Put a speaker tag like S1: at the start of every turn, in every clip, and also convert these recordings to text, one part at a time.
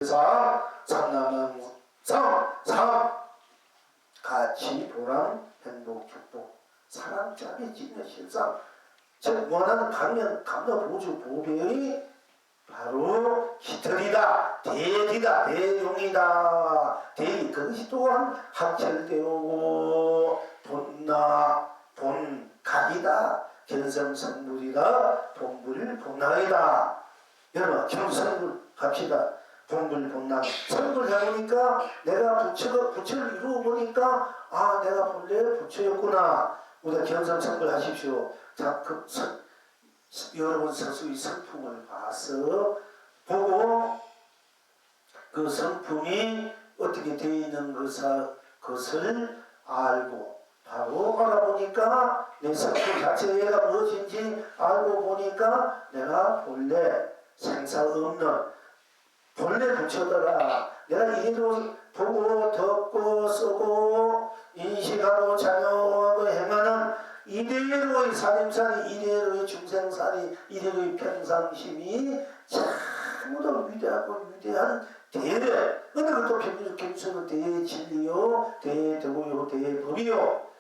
S1: 삼남은 삼 가치 보람 행복 축복 사랑 자비 진여 실상 즉 원하는 강력 감독 보주 보배의 바로 깃털이다 대리다 대용이다 대리 그것이 또한 합철되오고 본각이다 견성성불이다 본불 본학이다. 여러분 견성불 갑시다. 본불 본학 성불 해보니까 내가 부처를 이루어 보니까 아 내가 본래 부처였구나. 우리가 견성성불 하십시오. 자, 여러분 스스로의 성품을 봐서 보고 그 성품이 어떻게 되어 있는 것을 알고 바로 알아보니까 내 성품 자체가 무엇인지 알고 보니까 내가 본래 생사 없는 본래 부처더라. 내가 이대로 보고 듣고 쓰고 인식하고 작용하고 행하는 이대로의 살림살이 이대로의 중생살이 이대로의 평상심이 참으로 위대하고 위대한 대례 어느 것도 평균적으로 대진리요 대대고요 대법이요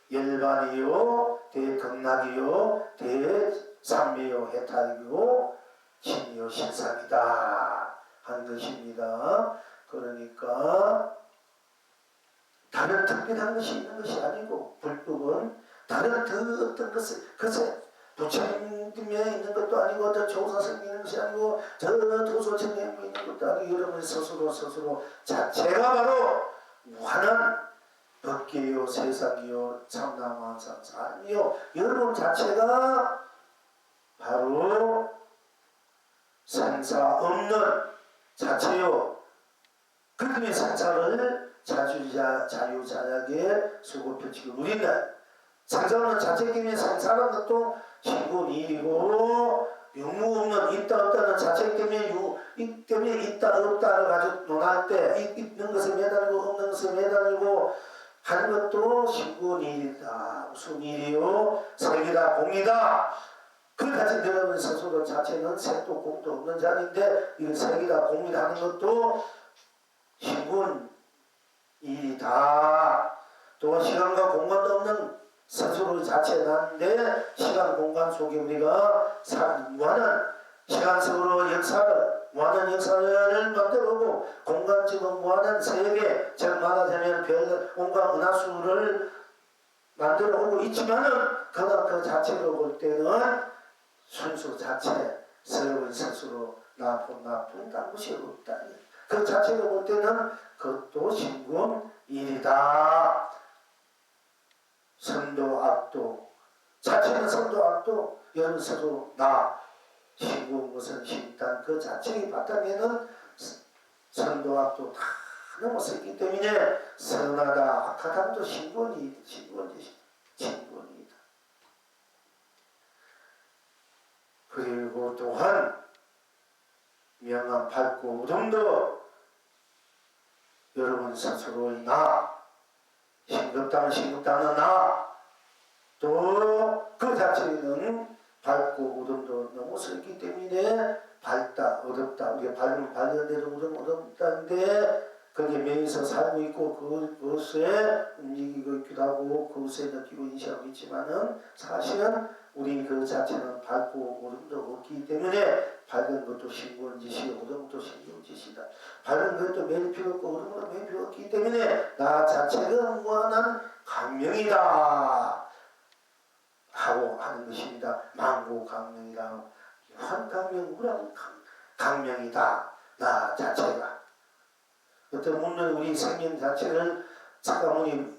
S1: 대열반이요 대극락이요 대삼매요 해탈이요 진요 신상이다 하는 것입니다. 그러니까 다른 특별한 것이 있는 것이 아니고 불법은 다른 그 어떤 것에 부처님에 있는 것도 아니고 저 조사성에 있는 것이 아니고 저 도소청에 있는 것도 아니고 여러분 스스로 자체가 바로 무한한 법계요 세상이요 참나만상 삶이요 여러분 자체가 바로 생사 없는 자체요. 그렇게 생사를 자유자약에 수고 펼치고 우리는 생사는 자체끼리 생사라는 것도 신고일이고 유무 없는 있다 없다는 자체 때문에 있다 없다를 가지고 논할 때 있는 것에 매달리고 없는 것에 매달리고 하는 것도 신고일이다. 무슨 일이요? 색이다 공이다. 그 가진 여러분 스스로 자체는 색도 공도 없는 자리인데 이거 색이다 공이다 하는 것도 신군일이다. 또 시간과 공간도 없는 스스로 자체인데 시간 공간 속에 우리가 무한한 시간 속으로 무한한 역사를 만들어오고 공간적으로 무한한 세계 즉 말하자면 별 온갖 은하수를 만들어오고 있지만은 그러나 그 자체로 볼 때는 순수 자체 새로운 스스로 나쁜 딴 것이 없다. 그 자체로 볼 때는 그것도 신군일이다. 선도 악도 자체는 선도 악도 여러분 스스로 나 신군 무슨 신단 그 자체의 바탕에는 선도 악도 다 넘어서 있기 때문에 선하다 악하다도 신군이다. 그리고 또한 명암 밝고 우정도 여러분 스스로의 나 신급다는 나 또 그 자체는 밝고 어둠도 넘어서 있기 때문에 밝다 어둡다 우리가 밝으면 밝은 대로 어둡다는데 거기에 매여서 살고 있고 그것에 움직이고 있기도 하고 그것에 느끼고 인식하고 있지만은 사실은 우리 그 자체는 밝고 어둠도 없기 때문에 밝은 것도 신고한 짓이고 어두운 것도 신고한 짓이다. 밝은 것도 매일 필요 없고 어두운 것도 매일 필요 없기 때문에 나 자체가 무한한 강명이다 하고 하는 것입니다. 망고강명이다. 무한강명 무한 강명이다. 나 자체가 어떤 분은 우리 생명 자체를 사가모니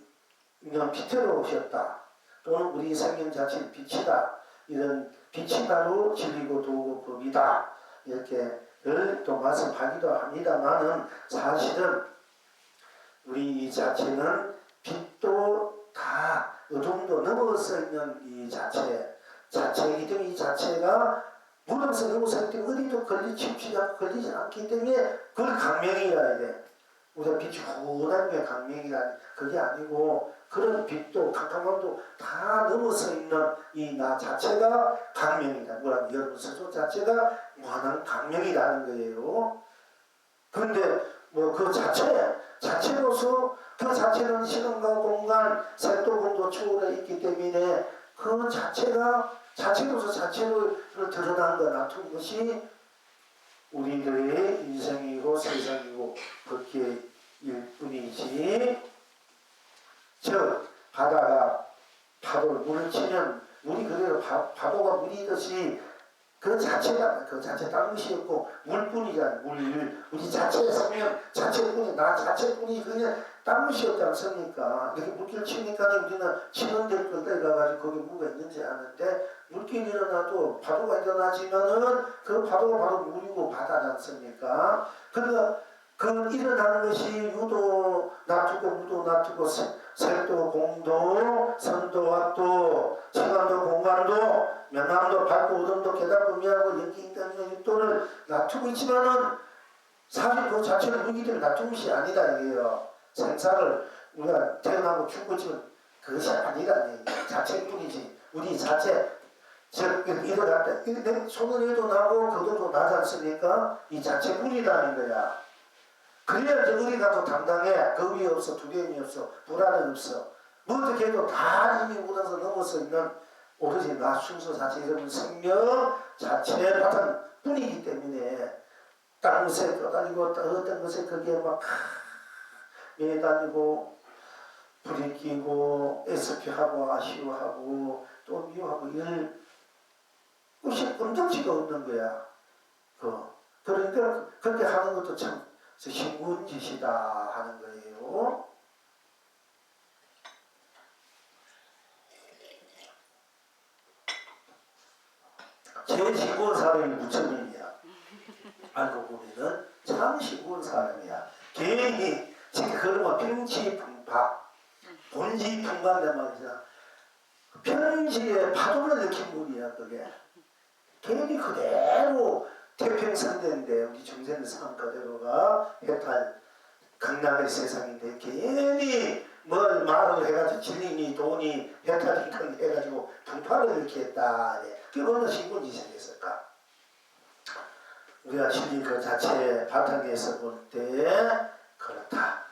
S1: 빛으로 오셨다. 또는 우리 생명 자체는 빛이다. 이런 빛이 바로 진리고 도고 법이다. 이렇게를 또 말씀하기도 합니다만은 사실은 우리 이 자체는 빛도 다 어둠도 넘어서 있는 이 자체이기 때문에 이 자체가 무덤에서 넘어서 있기 때문에 어디도 걸리지 않기 때문에 그걸 강명이라야 돼. 우리가 빛이 훈한 게 강명이라 그게 아니고 그런 빛도 캄캄함도 다 넘어서 있는 이 나 자체가 강명이다. 뭐라면 여러분 스스로 자체가 무한한 강명이라는 거예요. 그런데 뭐 그 자체로서 그 자체는 시간과 공간, 색도 공도 초월해 있기 때문에 그 자체가 자체로서 자체로 드러난 거 나쁜 것이 우리들의 인생이고 세상이고 그렇게 일뿐이지. 즉 바다가 파도를 물을 치면 물이 그대로 파도가 물이듯이 그 자체가 그 자체 다른 것이 없고 물뿐이잖아. 우리 자체의 생명 자체뿐이 나 자체뿐이 그냥 다른 것이 없지 않습니까? 이렇게 물길 치니까 우리는 치는 데를 끌다가가지고 거기 뭐가 있는지 아는데 물길이 일어나도 파도가 일어나지만은 그 파도가 바로 물이고 바다지 않습니까? 그러니까 그 일어나는 것이 유도 놔두고 무도 놔두고 색도 공도 선도 합도 시간도 공간도 명암도 밝고 어둠도 깨닫고 미하고 연기 인간의 육도를 놔두고 있지만은 사실 그 자체를 물기 때문에 놔둔 것이 아니다 이게요. 생사를 우리가 태어나고 죽고지만 그것이 아니라는 얘기예요. 자체뿐이지. 우리 자체 즉 일어날 때 내 손을 해도 나고 그도도 나지 않습니까? 이 자체뿐이라는 거야. 그래야 이제 우리가 더 당당해. 겁이 없어, 두려움이 없어, 불안이 없어. 뭐 어떻게 해도 다 이미 묻어서 넘어서 있는 오로지 나 순서 자체 이런 생명 자체 바탕 뿐이기 때문에 다른 것에 떠다니고 어떤 것에 그게 막 매달리고 부리끼고 애석해하고 아쉬워하고 또 미워하고 이럴 것이 엄정치가 없는 거야. 그러니까 그렇게 하는 것도 참 싱거운 짓이다 하는 거예요. 제일 싱거운 사람이 부처님이야. 알고 보면은 참 싱거운 사람이야. 괜히 지금 그러면 평지풍파 본지풍파란 말이야. 평지에 파도를 느낀 분이야 그게. 괜히 그대로 태평성대인데 우리 중생의 삶 그대로가 해탈 강남의 세상인데 괜히 뭘 말을 해가지고 진리니 돈이 해탈이건 해가지고 풍파를 이렇게 했다. 그게 어느 신분짓이 됐을까? 우리가 진리 그 자체 바탕에서 볼 때 그렇다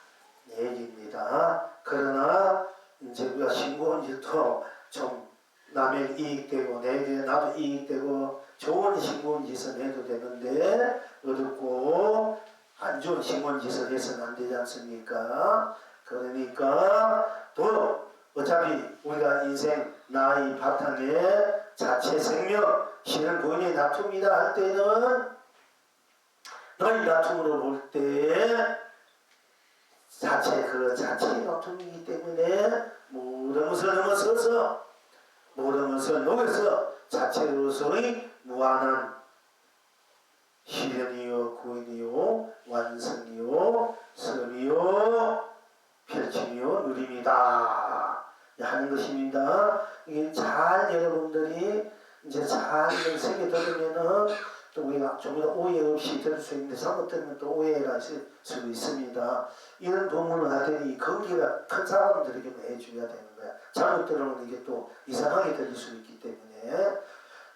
S1: 얘기입니다. 그러나 이제 우리가 신고한 짓도 좀 남의 이익되고 내게 나도 이익되고 좋은 신고한 짓은 해도 되는데 어둡고 안 좋은 신고한 짓을 해서는 안 되지 않습니까? 그러니까 또 어차피 우리가 인생 나이 바탕에 자체 생명 신을 본인이 다툽니다 할 때는 너희 다툼으로 볼 때 자체 그 자체의 다툼이기 때문에 모든 것을 녹여서 자체로서의 무한한 실현이요 구원이요 완성이요 선이요 펼침이요 누림이다 하는 것입니다. 이게 잘 여러분들이 이제 잘 새겨 들으면은 또 우리가 좀 더 오해 없이 들을 수 있는데 잘못 들으면 또 오해가 있을 수도 있습니다. 이런 본문을 하더니 거기가 큰 사람들에게만 해줘야 되는 거야. 잘못 들으면 이게 또 이상하게 들릴 수 있기 때문에.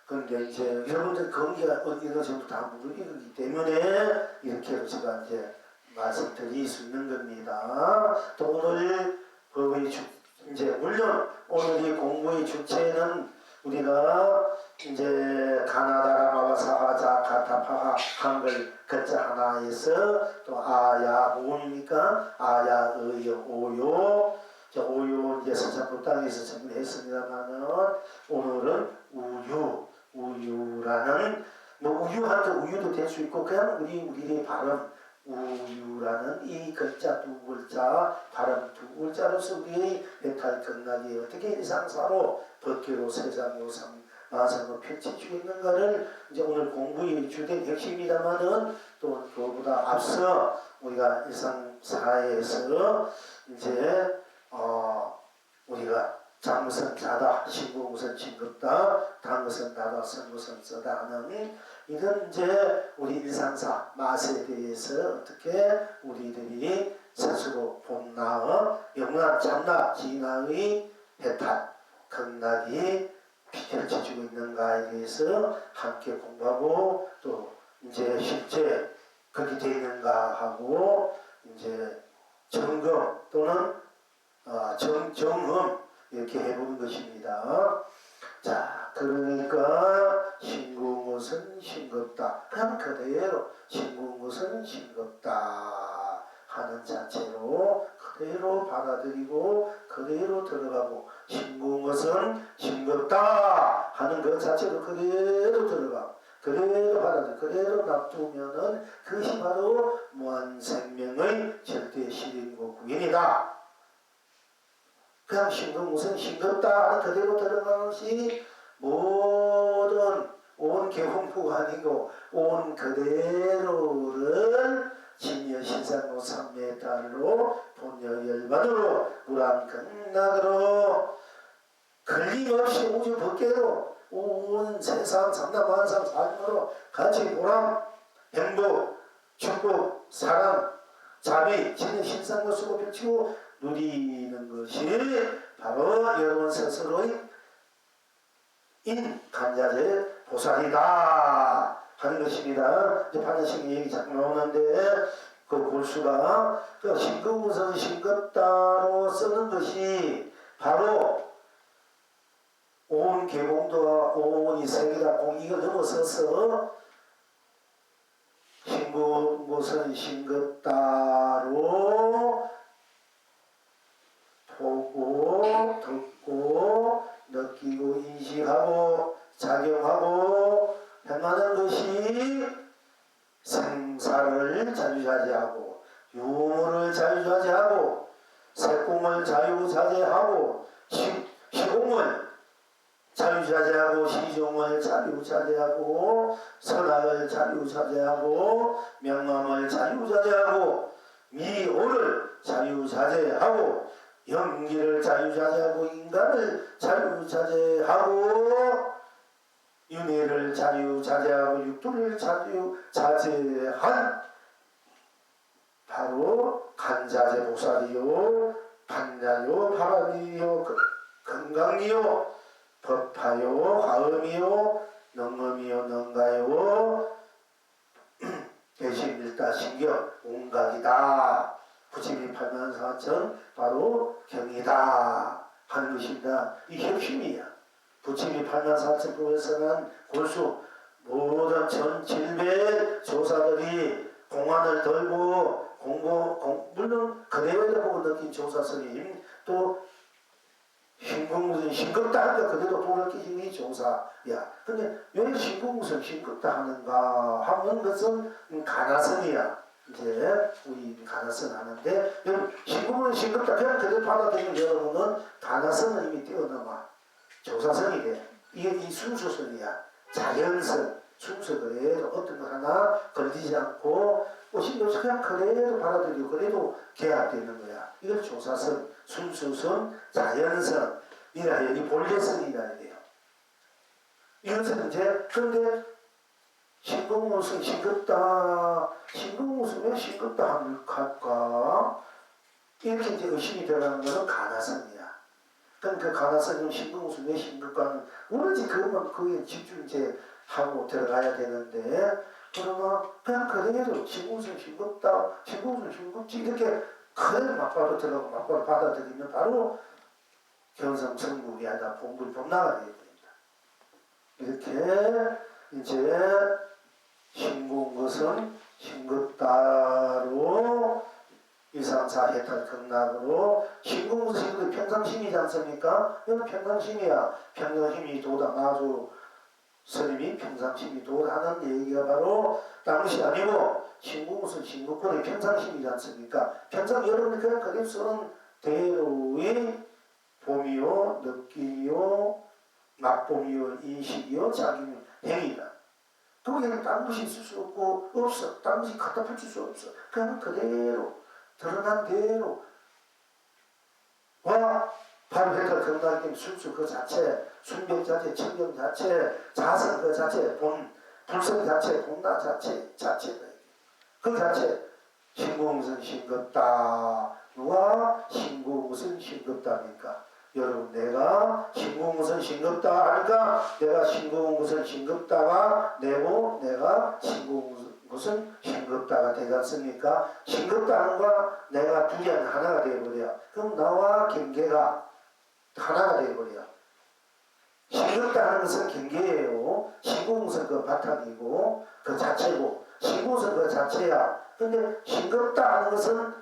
S1: 그런데 이제 여러분들 거기가 어느 정도 다 모르기 때문에 이렇게 제가 이제 말씀드릴 수 있는 겁니다. 또 오늘 이제 물론 오늘 이 공부의 주체는 우리가 이제 가나다라 마바사하자 가타파하 한글 글자 하나에서 또 아야 오니까 아야 의요 오요 오요 이제 서산부 땅에서 정리했습니다만은 오늘은 우유라는 뭐 우유한테 우유도 될 수 있고 그냥 우리의 발음 우유라는 이 글자 두 글자 발음 두 글자로서 우리의 메탈 극락이 어떻게 일상사로 법계로 세상으로 마상으로 펼쳐지고 있는가를 이제 오늘 공부의 주된 핵심이다마는 또 그거보다 앞서 우리가 일상사에서 이제 우리가 장무선 자다, 신고무선 징겁다, 단무선 다다, 선무선 써다 하는 이런 이제 우리 일상사 맛에 대해서 어떻게 우리들이 스스로 본나의 영원한 참나 진화의 해탈 극락이 펼쳐지고 있는가에 대해서 함께 공부하고 또 이제 실제 그렇게 되어 있는가 하고 이제 점검 또는 정음 이렇게 해보는 것입니다. 자, 그러니까 싱거운 것은 싱겁다. 그냥 그대로 싱거운 것은 싱겁다 하는 자체로 그대로 받아들이고 그대로 들어가고 싱거운 것은 싱겁다 하는 것 자체로 그대로 들어가고 그대로 받아들이고 그대로 놔두면은 그것이 바로 무한생명의 절대 실현이고 구현이다. 그냥 싱거운 것은 싱겁다 하는 그대로 들어가는 것이 모든 온 개공부가 아니고 온 그대로를 진여신상로 삼매달로 본여열반으로 무람극락으로 걸림없이 우주 법계로 온 세상 삼남만상 사중으로 같이 보람, 행복, 축복, 사랑, 자비, 진여신상로 쓰고 펼치고 누리는 것이 바로 여러분 스스로의 인간자재 보살이다 하는 것입니다. 이제 반야식 얘기 자꾸 나오는데 그 골수가 싱거운 것은 싱겁다로 쓰는 것이 바로 온 개공도와 온 이 세계다 공 이걸 넘어서서 싱거운 것은 싱겁다로 보고 듣고 느끼고 인식하고 작용하고 행하는 것이 생사를 자유자재하고 유무를 자유자재하고 색공을 자유자재하고 시공을 자유자재하고 시종을 자유자재하고 선악을 자유자재하고 명암을 자유자재하고 미오를 자유자재하고 연기를 자유자재하고 인간을 자유자재하고 윤회를 자유자재하고 육도를 자유자재한 바로 간자재 보살이요 반야요 바람이요 건강이요 법하요 화음이요 능음이요 능가요 대신일다 신경 온각이다. 부처님이 84,000 바로 경이다 하는 것입니다. 이 핵심이야. 부처님이 84,000%에서는 골수 모든 전질배 조사들이 공안을 들고 물론 그대로 보고 느낀 조사스님 또 싱겁다 하니까 그대로 도를 끼시니 조사야. 근데 왜 싱겁다 하는가 하는 것은 가나선이야. 이제 우리 가나선 하는데 싱겁다 그냥 그대로 받아들이는 여러분은 가나선은 이미 뛰어넘어 조사선이 돼. 이게 이 순수선이야. 자연선 순수 그대로 어떤 거 하나 걸리지 않고 싱겁다 그냥 그대로 받아들이고 그대로 계약되는 거야. 이걸 조사선 순수선 자연선 이라 해요. 이 본래선이라 해요. 이것은 이제 그런데 싱거운 것은 싱겁다. 싱거운 것은 왜 싱겁다 할까? 이렇게 이제 의심이 들어가는 것은 가나선이야. 그럼 그 가나선은 싱거운 것은 왜 싱겁까? 오로지 그것만 그게 집중 이제 하고 들어가야 되는데 그러면 그냥 그대로 싱거운 것은 싱겁다. 싱거운 것은 싱겁지. 이렇게 그대로 막바로 들어가고 막바로 받아들이면 바로 견성성불이 아니라 본불법나가 되어야 됩니다. 이렇게 이제 싱거운 것은 싱겁다로 이상사해탈 극락으로 싱거운 것은 평상심이지 않습니까? 이건 평상심이야. 평상심이 도다. 마주 스님이 평상심이 도다하는 얘기가 바로 다른 것이 아니고 싱거운 것은 싱겁고 평상심이지 않습니까? 평상 여러분이 그냥 그림 쓰는 대로의 봄이요, 느낌이요, 맛봄이요, 인식이요, 자기요, 행위다. 거기에는 딴 것이 있을 수 없어. 딴 것이 갖다 붙일 수 없어. 그냥 그대로, 드러난 대로. 와, 바로 해탈 건강기 순수 그 자체, 순경 자체, 청경 자체, 자성 그 자체, 불성 자체, 본나 자체다. 그 자체, 신공무슨 싱겁다. 누가 신공무슨 싱겁다니까? 여러분, 내가 신공무슨 싱겁다 하니까 내가 신공무슨 싱겁다가 되고 내가 신공무슨 싱겁다가 되지 않습니까? 싱겁다는 거 내가 둘이 하나가 되어버려. 그럼 나와 경계가 하나가 되어버려. 싱겁다 하는 것은 경계예요. 신공무슨 그 바탕이고 그 자체고 신공무슨 그 자체야. 근데 싱겁다 하는 것은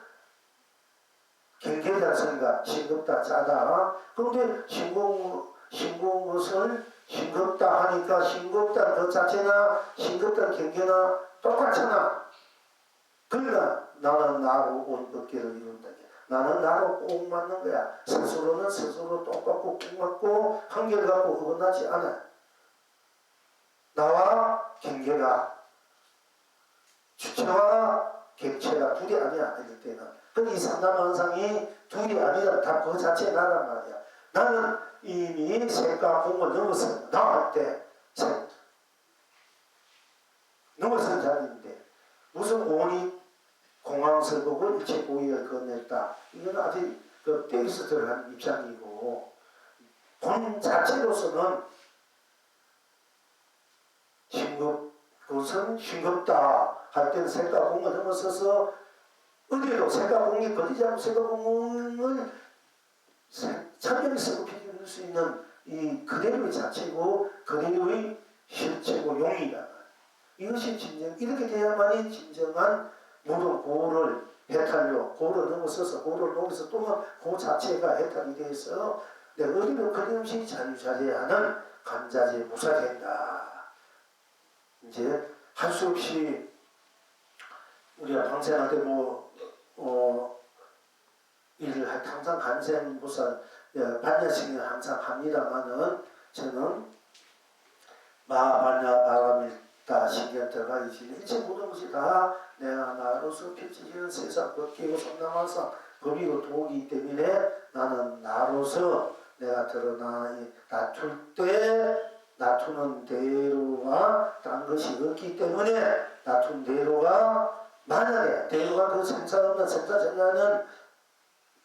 S1: 경계지 않습니까? 싱겁다, 짜다. 그런데 싱거운 것을 싱겁다 하니까 싱겁다 그 자체나 싱겁다 경계나 똑같잖아. 그러니까 나는 나로 온 법계를 이룬다. 나는 나로 꼭 맞는 거야. 스스로는 스스로 똑같고 꼭 맞고 한결같고 어긋나지 않아. 나와 경계가 주체와 객체가 둘이 아니야. 이럴 때는. 이 삼단원상이 둘이 아니라 다 그 자체 나란 말이야. 나는 이미 색과 공을 넘어서 나할 때 넘어선 자리인데 무슨 오니 공황설법을 일체 고의를 건넸다. 이건 아직 그 떼에서 들어간 입장이고 본 자체로서는 그것은 싱겁다 할 때는 색과 공을 넘어서서 어디에도 색과 공이 걸리지 않고 색과 공을 참여해서 비교할 수 있는 이 그대로의 자체고 그대로의 실체고 용이다. 이것이 진정 이렇게 돼야만이 진정한 모든 고를 해탈로 고를 넘어서서 고를 넘어서 또는 그 자체가 해탈이 돼서 내가 어디로 끊임없이 자유자재하는 간자재 무사된다. 이제 할 수 없이 우리가 방생할 때 일을 항상 간생무사 반야식을 항상 합니다만은 저는 마반야 바람일다 신경 들어가기 전에 일체 모든 것이 다 내가 나로서 펼쳐지는 세상 법계고 성남한상 법이고 도이기 때문에 나는 나로서 내가 드러나 다툴 때 다투는 대로가 딴 것이 없기 때문에 다툰 대로가 만약에 대로가 그 생사 없는 생사 정하는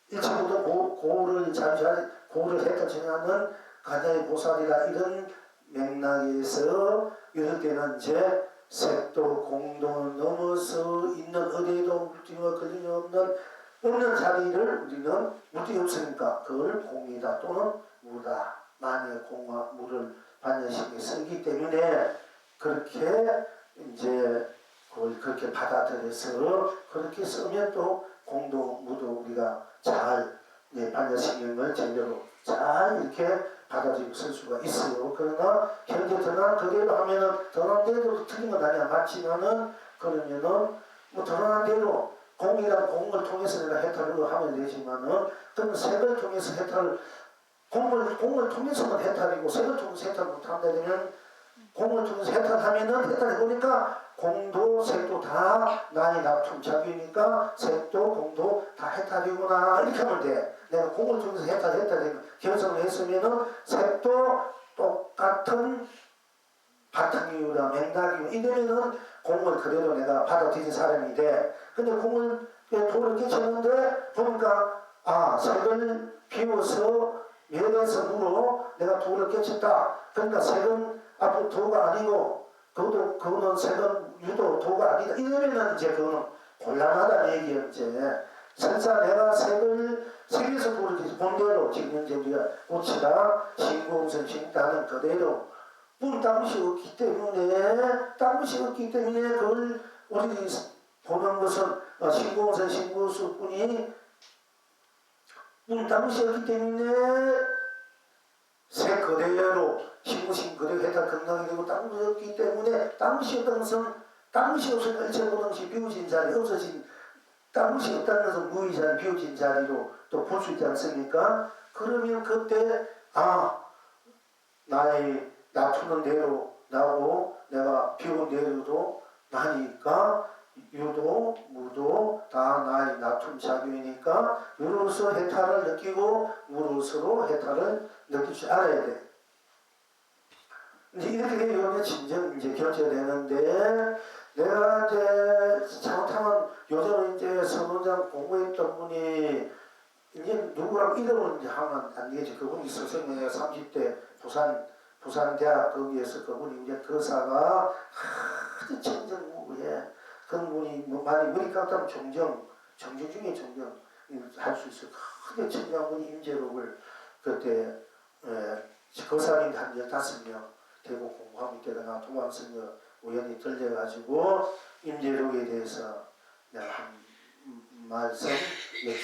S1: 일체 모든 고를 잠시하는 고를 했다 정하는 가장의 보살이라 이런 맥락에서 이럴 때는 이제 색도 공도 넘어서 있는 어디에도 물등과 걸림이 없는 자리를 우리는 물등이 없으니까 그걸 공이다 또는 무다. 만약에 공과 무를 반야식에 쓰기 때문에 그렇게 이제 그걸 그렇게 받아들여서 그렇게 쓰면 또 공도 무도 우리가 잘 반야식을 제대로 잘 이렇게 받아들이고 쓸 수가 있어요. 그러나 현재 드러난 그대로 하면은 드러난 대로 틀린 건 아니야. 맞지만은 그러면은 드러난 대로 공이란 공을 통해서 내가 해탈을 하면 되지만은 그러면 색을 통해서 해탈을 공을 통해서는 해탈이고 색을 통해서 해탈 못한다 되면 공을 통해서 해탈하면은 해탈해보니까 공도 색도 다 나의 납품 작용이니까 색도 공도 다 해탈이구나 이렇게 하면 돼. 내가 공을 통해서 해탈 결성을 했으면은 색도 똑같은 바탕이유나 맥락이유 이러면은 공을 그대로 내가 받아들인 사람이 돼. 근데 공을 돌을 끼쳤는데 보니까 색을 비워서 면에서 무로 내가 돌을 깨쳤다. 그러니까 색은 앞으로 도가 아니고 그거는 색은 유도 도가 아니다. 이러면은 이제 그거는 곤란하다는 얘기예요. 이제 설사 내가 색에서 돌을 깨서 본대로 지금 현재 우리가 고치다 신공선 신다는 그대로 딴 것이 없기 때문에 그걸 우리 보는 것은 신공선 신구수뿐이 딴 것이 없기 때문에 새 그대로 신구신 그대로 해다 건강이 되고 딴 것이 없기 때문에 딴 것이 없다는 것은 딴 것이 없으니까 일체 모든 것이 비워진 자리 없어진 딴 것이 없다는 것은 무의 자리 비워진 자리로 또 볼 수 있지 않습니까? 그러면 그때 나의 납투는 대로 나고 내가 비운 대로도 나니까 유도 무도 다 나의 납품 작용이니까 유로서 해탈을 느끼고 무로서로 해탈을 느낄 줄 알아야 돼. 이제 이렇게 되면 진정 이제 결제되는데 내가 이제 잘못하면 요즘은 이제 바로 이름을 이제 하면 안 되겠지. 그분이 선생님이 30대 부산대학 거기에서 그분이 이제 교사가 아주 청정무구해. 그런 분이 뭐 많이 머리 깎다면 정정 중에 정정 할 수 있어. 크게 청정한 분이 임재록을 그때 교사님 한 15명 대구 공부하고 있다가 도망선녀 우연히 들려가지고 임재록에 대해서 내가 한 말씀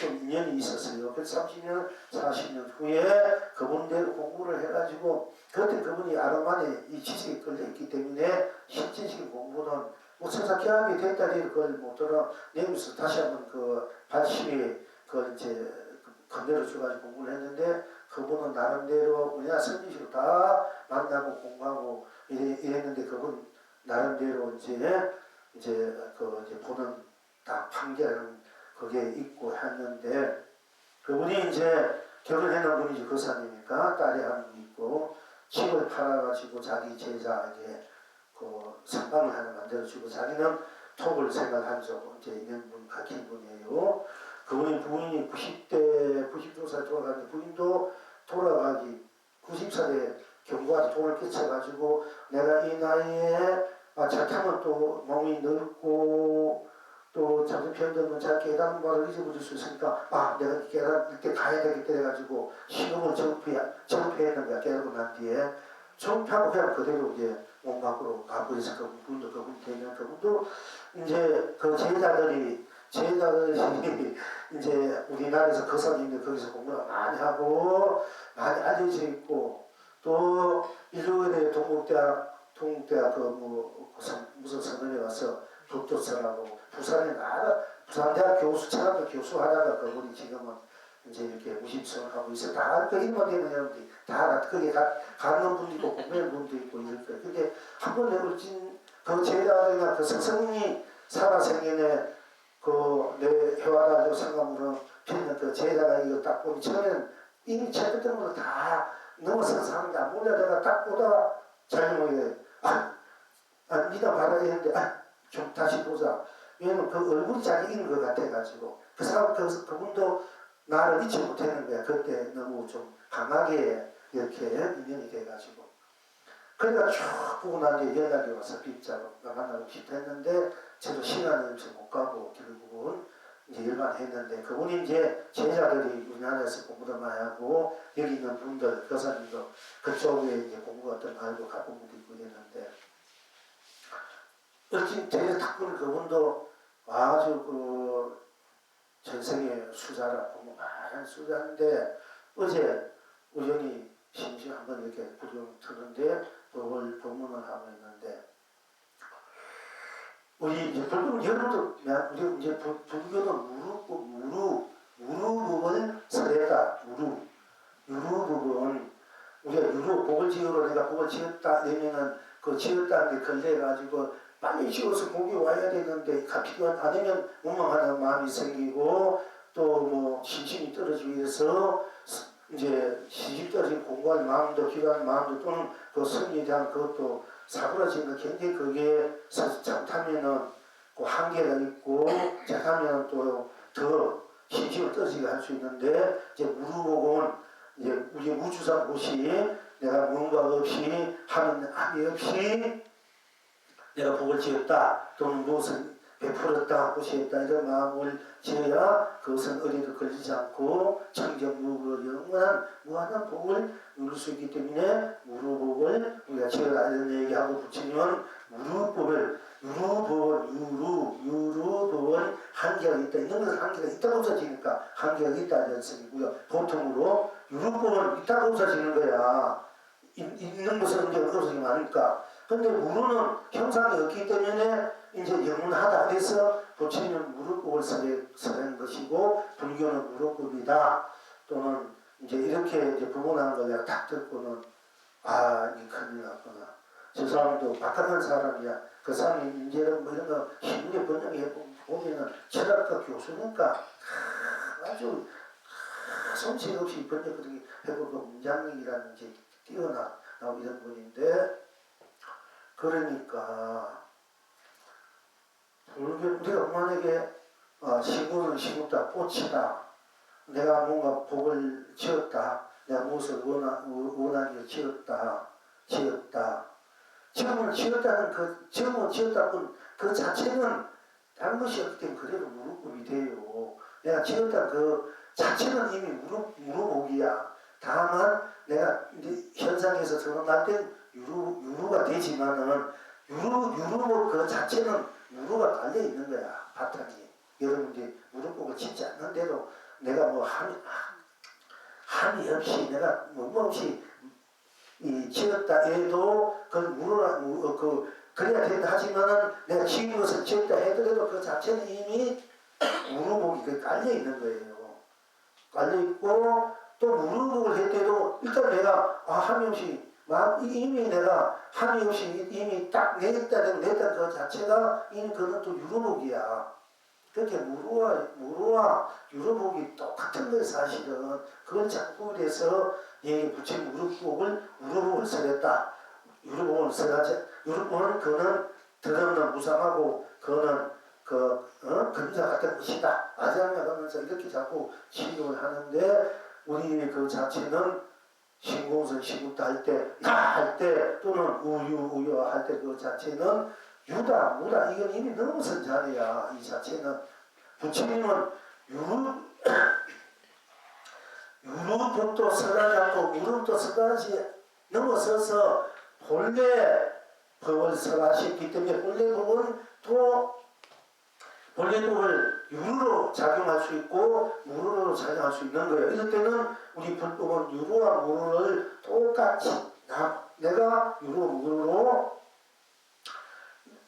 S1: 좀 인연이 있었어요. 그 30년, 40년 후에 그분대로 공부를 해가지고 그때 그분이 아로만에 이 지식에 끌려있기 때문에 실질적인 공부는 뭐 천사 경험이 됐다니 그걸 못 들어 내면서 다시 한번 그 80에 그 이제 건네를 줘가지고 공부를 했는데 그분은 나름대로 그냥 선지식으로 다 만나고 공부하고 이랬는데 그분 나름대로 이제 보는 다 판결은 그게 있고 했는데 그분이 이제 결혼해놓은 분이 교사님이니까 딸이 한 분 있고 집을 팔아가지고 자기 제자에게 그 선방을 하나 만들어주고 자기는 톡을 생활하면서 이제 있는 분 같은 분이에요. 그분이 부인이 90대 92살 돌아가는데 부인도 돌아가기 90살에 경부한테 돈을 끼쳐가지고 내가 이 나이에 차 타면 또 몸이 늙고 또 자기 편들면 자 계단말을 잊어버릴 수 있으니까 내가 계단 이때 가야 되겠다 해가지고 시험을 정폐했는 거야. 깨닫고 난 뒤에 정폐하고 그냥 그대로 이제 몸 밖으로 가고 있어. 그분도 되면 그분도 이제 그 제자들이 이제 우리나라에서 거사님들 거기서 공부를 많이 하고 많이 알려져 있고 또 일요일에 동국대학 무슨 선언에 와서 독도서라고 부산에 부산대학 부산대 교수 하다가 그분이 지금은 이제 이렇게 무심성을 하고 있어. 다 그 이름만 되는 여러분들이 다 거기에 가는 분도 있고 공부하는 분도 있고 이럴 거예요. 근데 한번 내볼진 그 제자들이나 그 스승이 살아생전에 내 해와다조 상감으로 피는 그 제자가 이거 딱 보니 처음에는 이미 책 같은 거다 넘어서 사는 게 안 몰라다가 딱 보다가 자기모에 니가 말아야 되는데 좀 다시 보자. 왜냐면 그 얼굴이 자기 있는 것 같아가지고 그 사람 그분도 나를 잊지 못하는 거야. 그때 너무 좀 강하게 이렇게 인연이 돼가지고 그러니까 쭉 보고 난 뒤에 연락이 와서 빗자로 만나고 싶다 했는데 저도 시간이 없어서 못 가고 결국은 이제 일반 했는데 그분이 이제 제자들이 우리나라에서 공부도 많이 하고 여기 있는 분들 교사님도 그쪽에 이제 공부 같은 거 알고 가본 분도 있고 이랬는데 제자 탁구는 그분도 아주 그 전생에 수자라 공부 많은 수자인데 어제 우연히 심심 한번 이렇게 구경 트는데 그걸 법문을 하고 있는데 우리 이제 불교는 여러분도 우리 이제 불교는 무루법을 설했다. 유루법은 우리가 유루법을 지으러 내가 법을 지었다 내면은 그 지었다는 게 걸려가지고 빨리 지어서 목이 와야 되는데 가피가 안 되면 원망하는 마음이 생기고 또 뭐 신심이 떨어지기 위해서 이제 시집 떨어진 공부할 마음도 기도할 마음도 또는 그 성리에 대한 그것도 사그라지는 굉장히 그게 잘못하면은 그 한계가 있고 잘하면 또 더 신심을 떨어지게 할 수 있는데 이제 무루복은 이제 우리 우주상 곳이 내가 뭔가 없이 하는 암이 없이 내가 복을 지었다 또는 무엇을 베풀었다 보시했다 이런 마음을 지어야 그것은 어디도 걸리지 않고 청정무구로 영원한 무한한 복을 누릴 수 있기 때문에 무루복을 우리가 지어라 이런 얘기하고 붙이면 유루법은 한계가 있다. 이런 것은 한계가 있다고 없어지니까 한계가 있다는 뜻이고요. 보통으로 유루법은 있다고 없어지는 거야. 있는 것은 이제 없어지기 많으니까. 근데 무루는 형상이 없기 때문에 이제 영원하다. 그래서 부처님은 무루법을 설한 것이고 불교는 무루법이다. 또는 이제 이렇게 이제 부분하는 걸 내가 딱 듣고는 이 큰일 났구나. 저 사람도 박학한 사람이야. 그 사람이 이제는 뭐 이런 거 신문에 번역해 보면은 철학과 교수니까 아주 손실 없이 번역을 해보고 문장력이라는 게 뛰어나고 이런 분인데 그러니까 불교 우리가 만약에 식물은 식물다 꽃이다 내가 뭔가 복을 지었다. 내가 무엇을 원하기를 지었다. 지음을 지었다는 지음을 지었다 그 자체는 다른 것이 없기 때문에 그래도 무릎복이 돼요. 내가 지었다는 그 자체는 이미 무릎복이야. 다만 내가 이제 현상에서 드러날 땐 유루가 되지만은 유루복 그 자체는 무루가 달려 있는 거야. 바탕이. 여러분들이 무릎복을 짓지 않는데도 내가 뭐 함이 없이 내가 뭐 없이 지었다 해도 그걸 그래야 된다 하지만은 내가 지은 것을 지었다 해도 그 자체는 이미 무릎복이 깔려 있는 거예요. 깔려 있고 또 무릎복을 할 때도 일단 내가 함이 없이 이미 내가 함이 없이 이미 딱 냈다 그 자체가 이미 그건 또 유루복이야. 그렇게 무루와 유루복이 똑같은 거예요. 사실은 그걸 자꾸 그래서 붙인 무릎복을 써냈다. 유루복을 써야지. 유루복은 그는 드러는 무상하고 그는 금자 같은 것이다. 아장냐 하면서 이렇게 자꾸 시도를 하는데 우리 그 자체는 신공선 시국도 할 때 또는 우유 할 때 그 자체는 유다 무다 이건 이미 넘어선 자리야. 이 자체는 부처님은 유루복도 써가지 않고 무릎도 써가지 넘어서서 본래 법을 설하셨기 때문에 본래 법은 또 본래 법을 유루로 작용할 수 있고 무루로 작용할 수 있는 거예요. 이럴 때는 우리 불법은 유루와 무루를 똑같이 내가 유루 무루로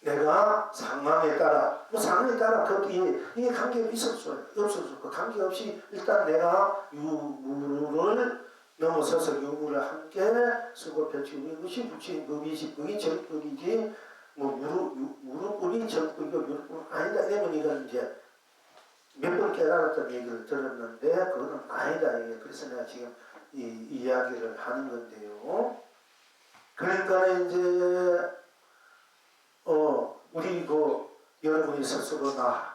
S1: 내가 상황에 따라 상황에 따라 이게 관계가 있었어요. 없었어요. 그 관계없이 일단 내가 유무를 넘어서서 유무를 함께 쓰고 펼치고 이것이 붙인 법이지 그게 정법이지 무릎법이 정법이고 유릎법은 아니다. 이러면 이건 이제 몇 번 깨달았던 얘기를 들었는데 그거는 아니다. 이게 그래서 내가 지금 이 이야기를 하는 건데요. 그러니까 이제 우리 여러분이 스스로나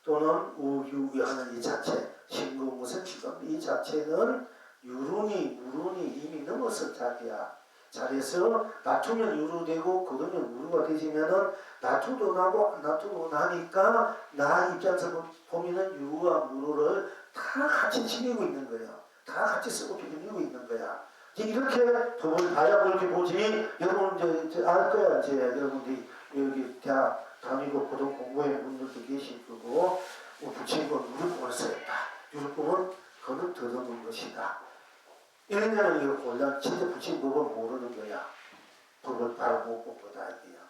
S1: 또는 우유하는 이 자체 신공무선 지금 이 자체는 무룬이 이미 넘어선 자리야. 자리에서 낮추면 유루되고 거두면 무루가 되지면은 낮추도 나고 안 낮추도 나니까 나 입장에서 보면은 유루와 무루를 다 같이 지니고 있는 거야. 다 같이 쓰고 비비고 있는 거야. 이렇게 법을 봐야 그렇게 보지. 여러분 이제 알 거야. 이제 여러분들이 여기 대학 다니고 고등 공부해 분들도 계실 거고 부친권 유루법을 쓰였다. 유루법은 그는 더듬은 것이다. 이러냐면 이거 곤란. 진짜 부친법을 모르는 거야. 법을 바로 못 본 거다 이게요.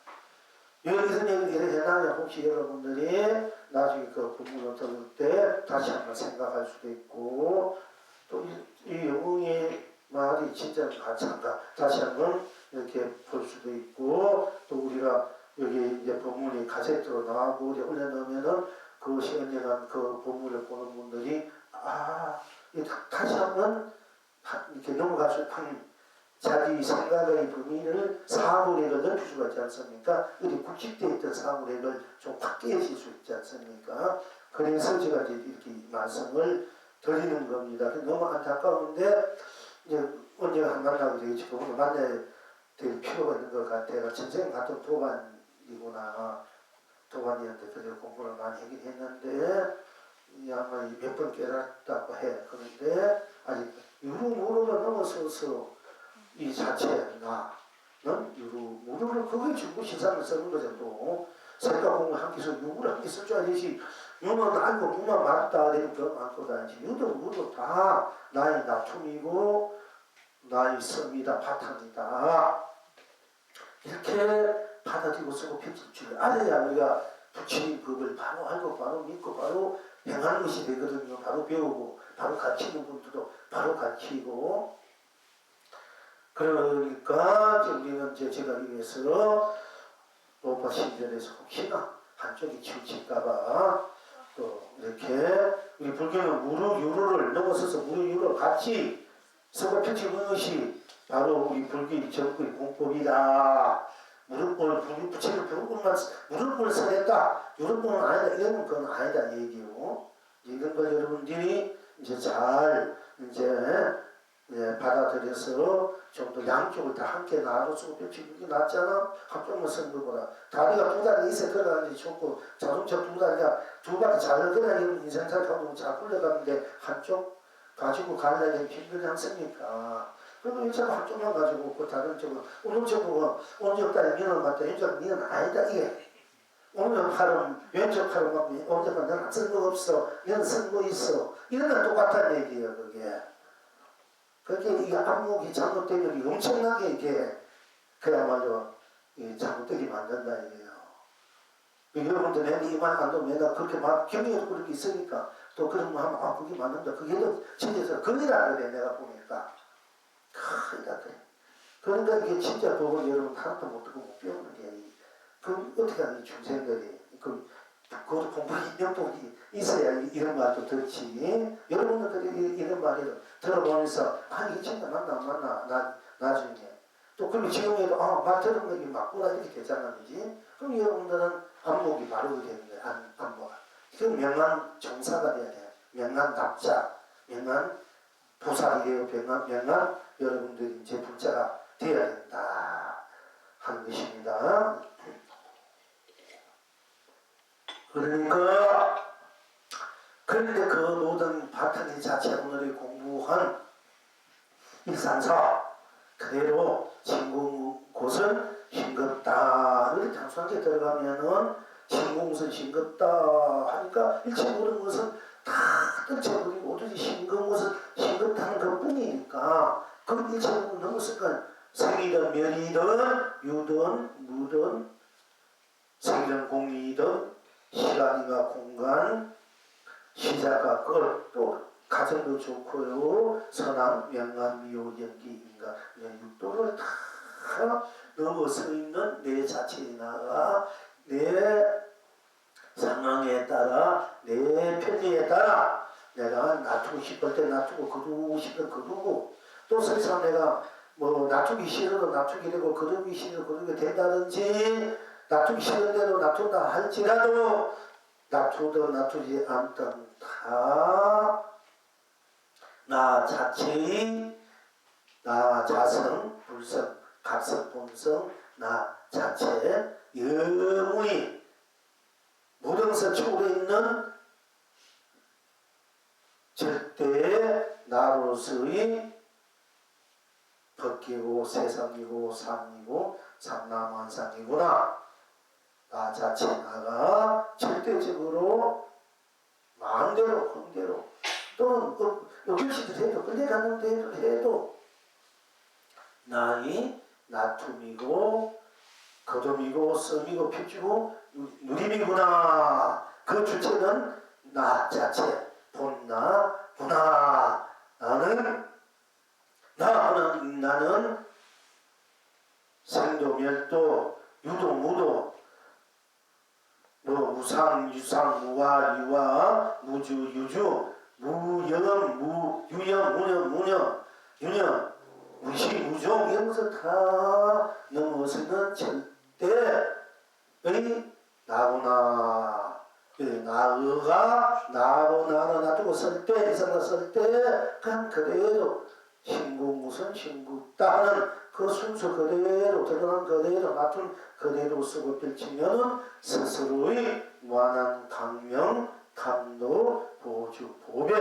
S1: 여기서 얘기를 해놔야 혹시 여러분들이 나중에 그 본문을 들을 때 다시 한번 생각할 수도 있고 또 이 영웅의 말이 진짜 가짜인가 다시 한번 이렇게 볼 수도 있고 또 우리가 여기 이제 본문이 가세트로 나오고 이제 올려놓으면은 그것이 언젠가 그 본문을 보는 분들이 다시 한번 이렇게 넘어갈 수 있는 자기 생각의 범위를 사고력을 넓힐 수가 있지 않습니까? 우리 국식되어 있던 사고력을 좀 확대하실 수 있지 않습니까? 그래서 제가 이제 이렇게 말씀을 드리는 겁니다. 너무 안타까운데 이제 언제가 한 만나게 되겠지. 그분을 만나야 될 필요가 있는 것 같아요. 전생 같은 도반이구나. 도반이한테 그래서 공부를 많이 하긴 했는데 아마 몇 번 깨달았다고 해. 그런데 아직 유루무루가 넘어서서 이 자체 나는 유루무루를 그게 중국 신상을 쓰는 거죠. 또 색깔 공부 한 개서 유무를 한 개 쓸 줄 알지. 유는 알고 무만 맞다 되는 거 많고 다니지. 유도 무도 다 나의 나툼이고 나의 썸이다 바탕이다. 이렇게 받아들이고 쓰고 펼칠 줄 알아야 우리가 부처님 법을 바로 알고 바로 믿고 바로 행하는 것이 되거든요. 바로 배우고 바로 가르치는 분들도 바로 가르치고 그러니까 우리는 이제 제가 위해서 노파 신전에서 혹시나 한쪽이 치우칠까봐 또 이렇게 우리 불교는 무루유루를 넘어서서 무루유루를 같이 서로 펼치는 것이 바로 우리 불교의 정법의 공법이다. 무릎을 부처님 무릎을 써냈다. 유릎은 아니다. 이러면 그건 아니다 얘기요. 이런 걸 여러분들이 이제 잘 받아들여서 좀 더 양쪽을 다 함께 나눠주고 펼치는 게 낫잖아. 한쪽만 쓰는 것보다. 다리가 두 다리 있어 걸어가는데 좋고 자동차 두 다리가 두 바퀴 잘 걸어가면 인생살하고 잘 굴러가는데 한쪽 가지고 가려면 힘들지 않습니까? 그리고 이차가 한쪽만 가지고 그 다른 쪽은 오른쪽은 오른쪽 다리 민을 맞다 왼쪽 민은 아니다 이게. 오늘 팔은 왼쪽 팔은 막 오른쪽 팔은 너는 쓴 거 없어. 너는 쓴 거 있어. 이런 건 똑같은 얘기예요 그게. 그렇게 이 안목이 잘못되면 엄청나게 이게 그야말로 잘못되게 만든다 이게요. 여러분들 내가 이만 안 되면 내가 그렇게 막 경력이 그렇게 있으니까 또 그런 거 하면 아 그게 맞는다. 그게 또 진짜서 거기다 그래 내가 보니까 거기다 그래. 그러니까 이게 진짜 법을 여러분 하나도 못 듣고 못 배우는 게 그 어떻게 하는 중생들이 그것도 공부 인력법이 있어야 이런 말도 듣지. 여러분들이 이런 말을 들어보면서 이게 진짜 맞나 안 맞나 나중에 또 그리고 지금에도 말 들은 거 이게 맞구나 이렇게 되잖아 그지. 그럼 여러분들은 안목이 바르게 되는 거야. 안목. 그 명한 정사가 돼야 돼. 명한 납자, 명한 보살이에요. 명한 여러분들이 이제 불자가 되어야 된다 하는 것입니다. 그러니까 그런데 그 모든 바탕의 자체 오늘의 공부한 일산사 그대로 진공 곳은 싱겁다. 이렇게 단순하게 들어가면은 진공은 싱겁다 하니까 일체 모든 것은 다 떨쳐버리고 오로지 싱거운 것은 싱겁다는 것 뿐이니까 그 일체 모든 넘었으니까 생이든 멸이든 유든 무든 생이든 공이든 시간이가 공간 시작과 끝 또 가정도 좋고요. 선함, 명암, 미호, 연기, 인간, 육도를 다 넘어서 있는 내 자체에 나가 내 상황에 따라 내 편리에 따라 내가 놔두고 싶을 때 놔두고 거두고 싶을 때 거두고 또 설사 내가 뭐 놔두기 싫어도 놔두게 되고 거두기 싫어도 거두게 된다든지 놔두기 싫은 대로 놔둔다 할지라도 놔두든 놔두지 않든 다 나 자체의 나 자성, 불성, 각성, 본성, 나 자체 영원히 무등서 초월해 있는 절대의 나로서의 법기고 세상이고 삶이고 삼라만상이구나. 나 자체 나가 절대적으로 마음대로 흥대로 또는 의식을 해도 끌려가는 대로 해도 나의 나툼이고 거둠이고 썸이고 핏주고 누림이구나. 그 주체는 나 자체 본나구나. 나는 생도 멸도 유도 무도 무상 유상 무와 유와 무주 유주 무영 유영 무념 유념 무시 무종 이런 것을 다 넘어서는 절대의 나구나. 나의가 나로 놔두고 설 때 이상을 쓸 때 그냥 그대로 신궁무선 신국다 하는 그 순서 그대로 드러난 그대로 놔둔 그대로 쓰고 펼치면은 스스로의 무한한 강명 감도 보주 보배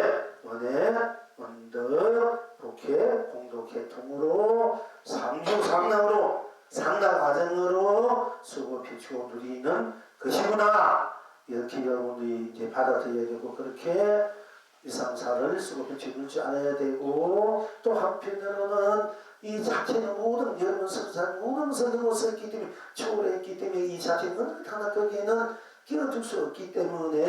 S1: 은혜 언덕 복회 공덕해통으로 상주상락으로 상락과정으로 쓰고 펼치고 누리는 것이구나. 이렇게 여러분들이 이제 받아들여야 되고 그렇게 이상사를 쓰고 펼치는 줄 알아야 되고 또 한편으로는 이 자체는 모든 여러분 선산 모든 선생을 썼기 때문에 초월했기 때문에 이 자체는 하나 거기에는 끼어들 수 없기 때문에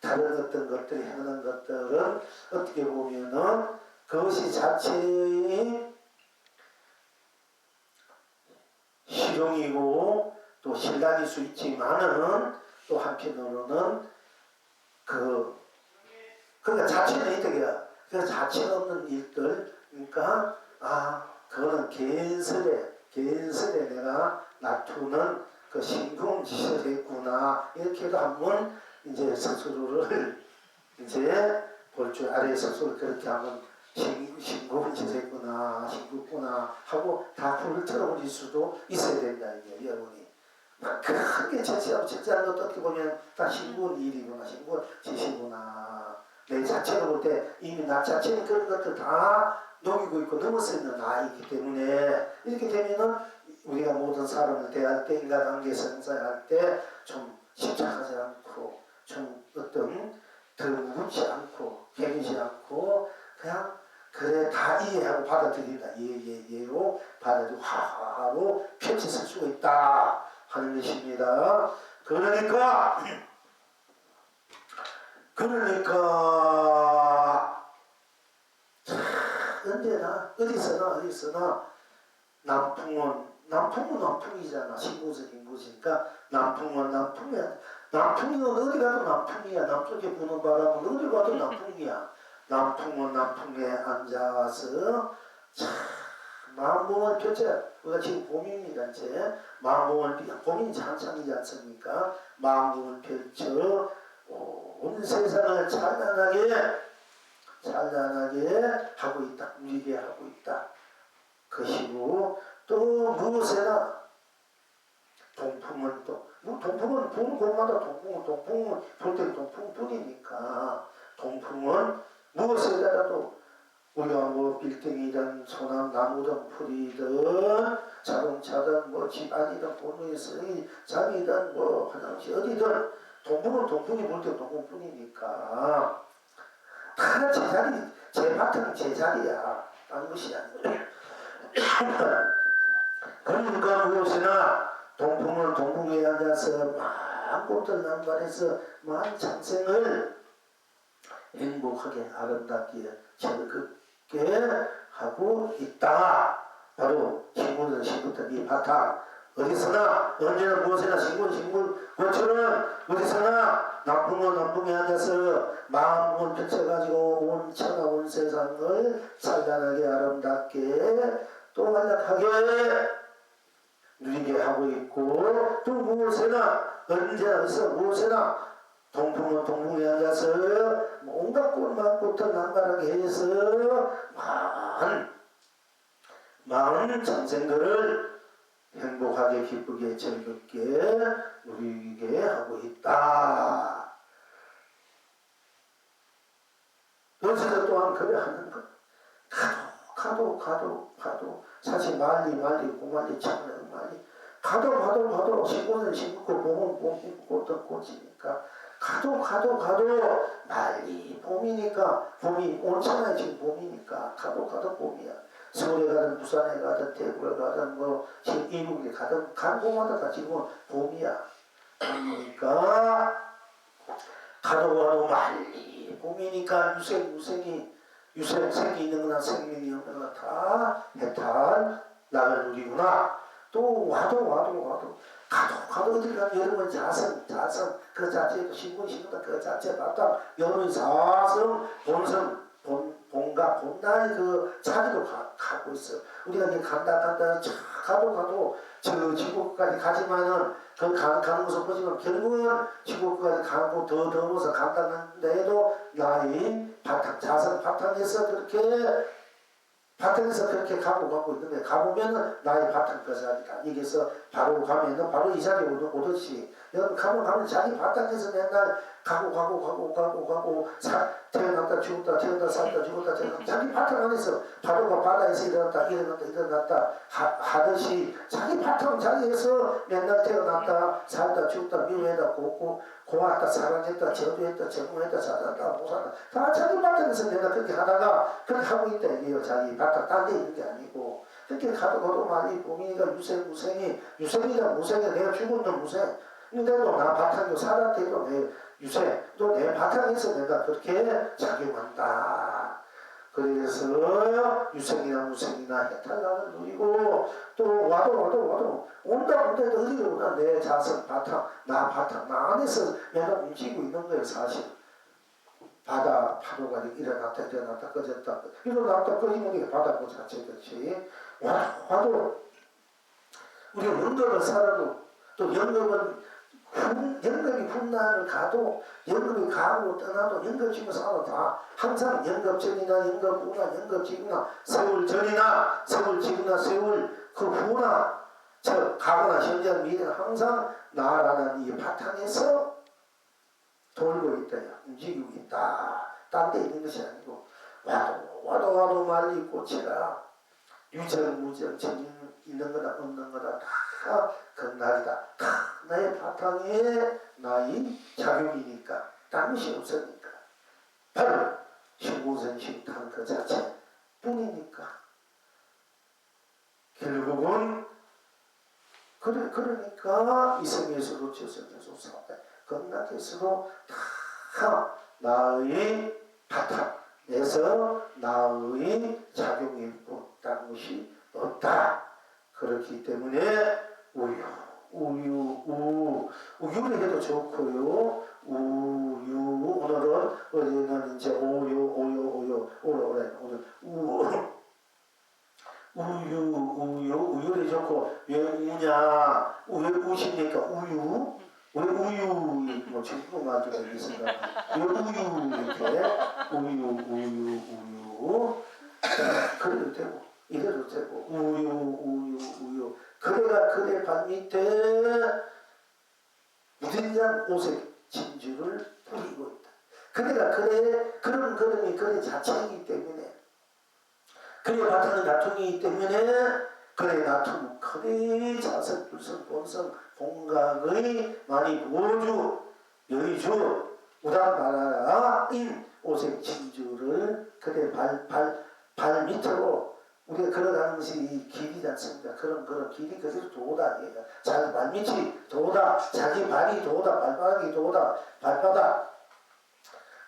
S1: 다른 어떤 것들이 행하는 것들은 어떻게 보면은 그것이 자체의 실용이고 또 신랑일 수 있지만은 또 한편으로는 그러니까 자체는 이득이야. 그 자체 없는 일들 그러니까 그거는 개인설에 내가 놔두는 그 신궁지시를 했구나 이렇게도 한번 이제 스스로를 이제 볼 줄 아래에서 소리 그렇게 하면 신고 지냈구나 신고구나 하고 다 불을 틀어버릴 수도 있어야 된다 이게 여러분이 막 크게 제시하고 제시하는 것도 어떻게 보면 다 신고는 일이구나 신고 지시구나 내 자체로 볼 때 이미 나 자체는 그런 것들 다 녹이고 있고 넘어서 있는 나이기 때문에 이렇게 되면은 우리가 모든 사람을 대할 때 인간관계 성사할 때 좀 집착하지 않고 좀 어떤 더 무겁지 않고 개기지 않고 그냥 그래 다 이해하고 받아들이다 예로 받아들이고 하하로 펼쳐질 수가 있다 하는 것입니다. 그러니까 언제나 어디서나 남풍은 남풍이잖아. 신고적인 것이니까 남풍이야. 남풍이는 어디 가도 남풍이야. 남쪽에 부는 바람은 어디 가도 남풍이야. 남풍은 남풍에 앉아서 참 마음몸을 펼쳐. 우리가 지금 봄입니다. 이제 마음몸을 봄이 한창이지 않습니까? 마음몸을 펼쳐 온 세상을 찬란하게 하고 있다. 누리게 하고 있다. 것이고 또 무엇에나 동풍은 동풍은 부는 곳마다 동풍은 볼 때 동풍뿐이니까 동풍은 무엇에라도 우리가 뭐 빌딩이든 소나무 나무든 풀이든 자동차든 뭐 집안이든 본능에서의 잠이든 뭐 화장실 어디든 동풍은 동풍이 볼 때 동풍뿐이니까 다 제 바탕이 제 자리야. 딴 것이 아니야. 그러니까 무엇이나 동풍은 동풍에 앉아서 마음껏 남발해서 만 장생을 행복하게 아름답게 즐겁게 하고 있다. 바로 신분은 신분은 이 바탕 어디서나 언제나 무엇이나 신분 것처럼 어디서나 남풍에 앉아서 마음을 펼쳐가지고 온 천하 온 세상을 찬란하게 아름답게 또 완벽하게 누리게 하고 있고 또 무엇이나 언제나 어디서 무엇이나 동풍에 앉아서 온갖 꽃만부터 남발하게 해서 많은 장생들을 행복하게 기쁘게 즐겁게 누리게 하고 있다. 여기서 또한 그래 하는 것. 가도 사실 말리 고말리 참는 말리 가도 신고는 신고 봄은 꽃은 꽃이니까 가도 말리 봄이니까 봄이 온천하에 지금 봄이니까 가도 봄이야. 서울에 가든 부산에 가든 대구에 가든 뭐 지금 이북에 가든 간 곳마다 다 지금 봄이야. 그러니까 가도 말리 봄이니까 유생이 있는 거나 생명이 없는 거나 다 해탈 나를 누리구나. 또 와도 가도 어디 가면 여러분 자성 그 자체도 신분다 그 자체 맞다. 여러분 사성 본성 본나의 그 자리로 가고 있어. 우리가 이제 간다 가도 저 지구까지 가지만은 그 가는 것을 보지만 결국은 지구까지 가고 더 넘어서 간다는데 해도 나의 자성 바탕에서 그렇게 가고 있는데 가보면은 나의 바탕 그 자리가 여기서 바로 가면은 바로 이 자리에 오듯이 여러분 가면 자기 바탕에서 맨날 가고 태어났다 죽었다 살다 죽었다 자기 바탕 안에서 바로가 바다에서 일어났다 하듯이 자기 바탕 자리에서 맨날 태어났다 살다 죽었다 미워했다 고왔다 사랑했다 저주했다 정모했다 살았다 못 살았다 다 자기 바탕에서 맨날 그렇게 하다가 그렇게 하고 있다 이게요. 자기 바탕 딴 데 있는 게 아니고 그렇게 가도 많이 봄이니까 유생이다 무생이야. 내가 죽었는 무생 근데도 나 바탕도 살았대도 내 유생 또 내 바탕에서 내가 그렇게 작용한다. 그래서 유생이나 무생이나 해탈감을 누리고 또 와도 온다는데도 어디로 오나 내 자성 바탕 나 안에서 내가 움직이고 있는 거예요. 사실 바다 파도가 일어났다 꺼졌다 일어났다 꺼지는 게 바다 그 자체듯이 와도 우리 영겁을 살아도 또 영겁은 연급이 훗날을 가도 연급이 가고 떠나도 연급지고 살아도 다 항상 연급 전이나 연급 후나 연급 지구나 세월 전이나 세월 지구나 세월 그 후나 저 가거나 현재 미래는 항상 나라는 이 바탕에서 돌고 있다, 움직이고 있다. 딴 데 있는 것이 아니고 와도 말리 꽃이라 유전무전 책임 있는 거다 없는 거다 다 그날이다. 다 나의 바탕에 나의 작용이니까 딴 것이 없으니까 바로 신고선신탄 그 자체 뿐이니까 결국은 그러니까 이성에서도 저성에서도 사대 건강에서도 다 나의 바탕에서 나의 작용일 뿐 다른 것이 없다. 그렇기 때문에 우유를 해도 좋고요. 오늘은 어제는 이제 오늘 우유를 좋고 왜 우냐? 왜 우십니까? 우유? 왜 우유? 뭐 중국말 좀 있습니다. 왜 우유 이렇게 우유 그래도 되고 이래도 되고 우유 그래가 그래 발 밑에 무진장 오색 진주를 뿌리고 있다. 그래가 그래 그런 그림이 그래 자체이기 때문에 그래 바탕은 나통이기 때문에 그래 나통 그래 자성 불성 본성 공각의 많이 보주 여의주 우당바라인 오색 진주를 그래 발 밑으로 우리가 걸어가는 것이 길이지 않습니까? 그런 길이 그대로 도다. 자기 발밑이 도다. 자기 발이 도다. 발바닥이 도다. 발바닥.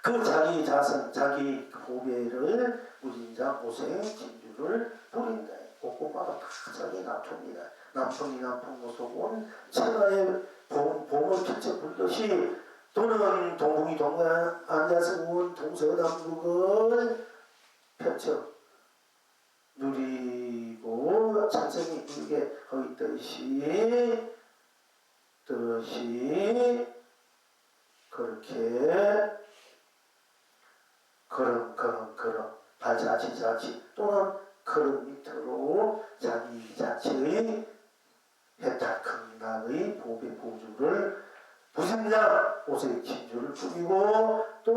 S1: 그 자기 자성, 자기 고배를 무진장 오색 진주를 뿌린다. 곳곳마다 다 자기 남통이다. 남통이 남통모속은 천하의 봄을 펼쳐 불듯이 또는 동궁이 동궁에 앉아서 온 동서남북을 펼쳐 누리고 찬성이 일게 거기 뜻이 그렇게 그런 발자취 또는 그런 밑으로 자기 자체의 해탈 극락의 보배 보주를 무진장 오색 진주를 뿌리고 또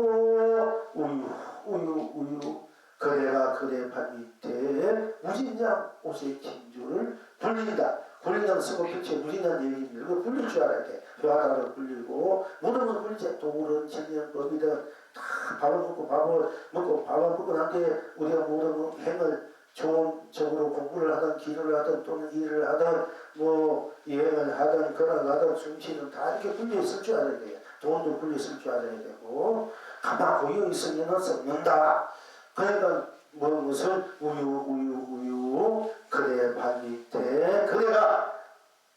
S1: 우유 그래가 그래 발 밑에 무진장 오색 진주를 불린다. 불린다는 쓰고 필체 무진장 얘기입니다. 그거 불릴 줄 알아야 돼. 화가를 불리고 무덤을 불리자. 도울은 천년법이든 다 밥을 먹고 난 뒤에 우리가 모든 행을 좋은 적으로 공부를 하든 기도를 하든 또는 일을 하든 뭐 여행을 하든 걸어가든 숨쉬든 다 이렇게 분리해 있을 줄 알아야 돼요. 돈도 분리해 있을 줄 알아야 되고 가만 고여 있으면 썩는다. 그러니까 무슨 우유 그래 발 밑에 그래가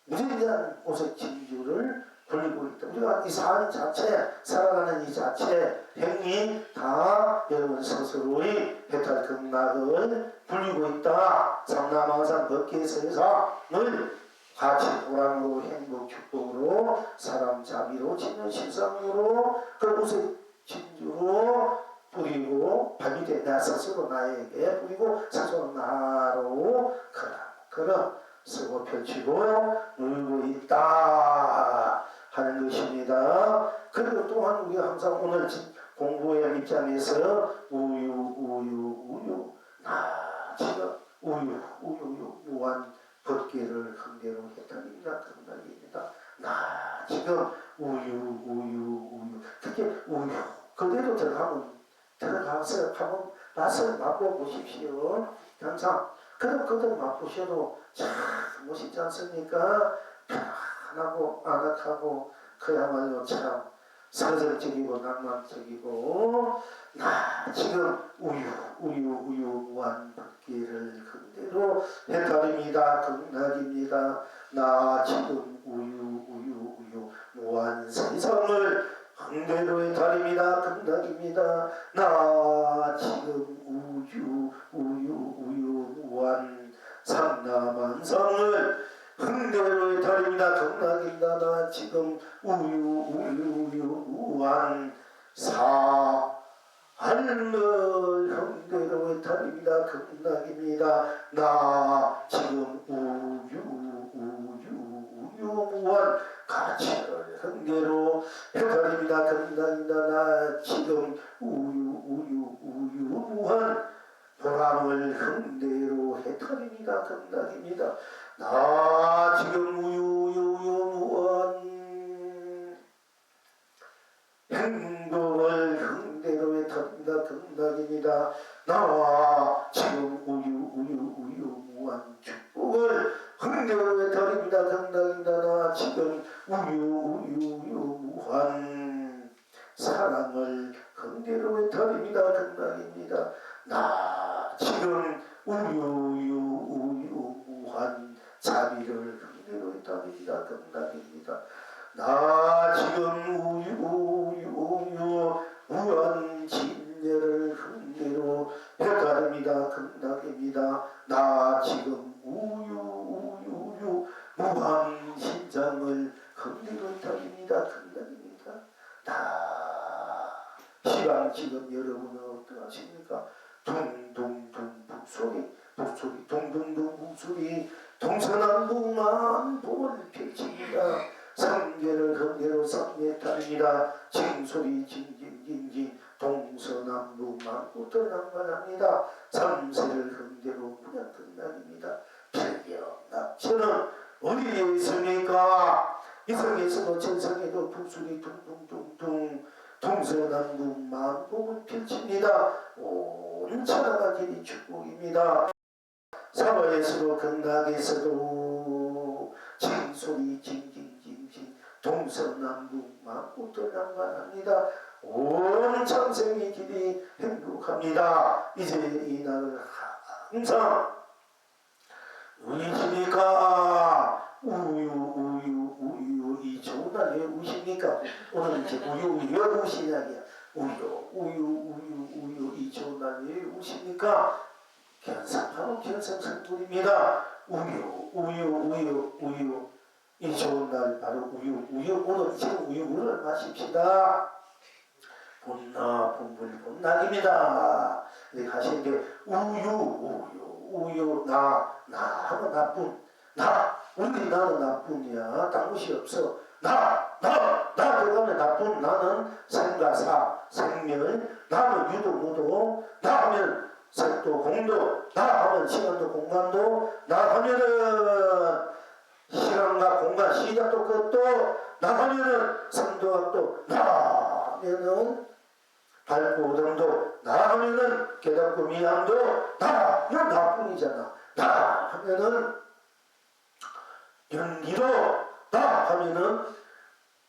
S1: 무진장 오색 진주를 불리고 있다. 우리가 이 삶 자체 살아가는 이 자체 행위 다 여러분 스스로의 해탈 극락을 불리고 있다. 삼남항상 법계에서를 같이 보람으로 행복 축복으로 사람 자비로 치는 실상으로 그 오색 진주로 뿌리고 발밑에 나 스스로 나에게 뿌리고 스스로 나로 그런 쓰고 펼치고 놀고 있다 하는 것입니다. 그리고 또한 우리가 항상 오늘 공부의 입장에서 우유 지금 우유 무한 법계를 흥대로 해탈입니다. 극락입니다. 지금 우유 특히 우유 그대로 들어가서 한번 맛을 맛보십시오. 항상 그들 맛보셔도 참 멋있지 않습니까? 편안하고 아늑하고 그야말로 참 서정적이고 낭만적이고 지금 우유 무한 법계를 그대로 해탈입니다. 극락입니다. 지금 우유 무한 세상을 흥대로 해탈입니다. 극락입니다. 지금 우유 무한 삼남한상을 흥대로 해탈입니다. 극락입니다. 지금 우유한 삶을 형대로 해탈입니다. 극락입니다. 나 지금 우유무한 가치를 형대로 해탈입니다. 극락입니다. 나 지금 우유무한 보람을 형대로 해탈입니다. 극락입니다. 나 지금 우유무한 행복을 형대로 해탈입니다. 극락입니다. 나와 지금 우유무한 축복을 형대로 해탈입니다. 극락입니다. 나 지금 우유무한 사랑을 형대로 해탈입니다. 극락입니다. 나 지금 우유무한 자비를 형대로 해탈입니다. 극락입니다. 나 지금 우유무한 진례를 형대로 해탈입니다. 극락입니다. 나 지금 우유무한 신장을 형대로 해탈입니다. 극락입니다. 나 시방 지금 여러분은 어떠하십니까? 둥둥둥 북소리 둥둥둥 북소리 동서남북만 봄을 펼칩니다. 상계를 형대로 삼계탈입니다. 징소리 징징징징 동서남북만 우터남만합니다. 삼세를 형대로 무량 극락입니다. 필경납체는 어디에 있습니까? 이성에서도 천상에도 북소리 둥둥둥둥 동서남북만 봄을 펼칩니다. 온 천하가 길이 축복입니다. 사바에서도 극락에서도 징소리 징징징징 동서남북만 우터남만합니다. 온 창생의 길이 행복합니다. 이제 이 날을 항상 우이십니까? 우유 이 좋은 날 왜 우십니까? 오늘 이제 우유 왜 우시냐기야. 우유 이 좋은 날 왜 우십니까? 견상하고 견상성불입니다. 우유 이 좋은 날 바로 우유 오늘 지금 우유를 마십시다. 본낙입니다. 이렇게 하시는데 우유 나 하면 나쁜 우리 나는 나쁜이야. 딴 것이 없어. 나 들어가면 나쁜 나는 생가사 생멸 나는 유도 무도 나 하면 색도 공도 나 하면 시간도 공간도 나 하면은 시간과 공간 시작도 끝도 나 하면은 성도학도 나 하면은 밝고 오름도 나 하면은 깨닫고 미함도 나 이건 나뿐이잖아. 나 하면은 연기도 나 하면은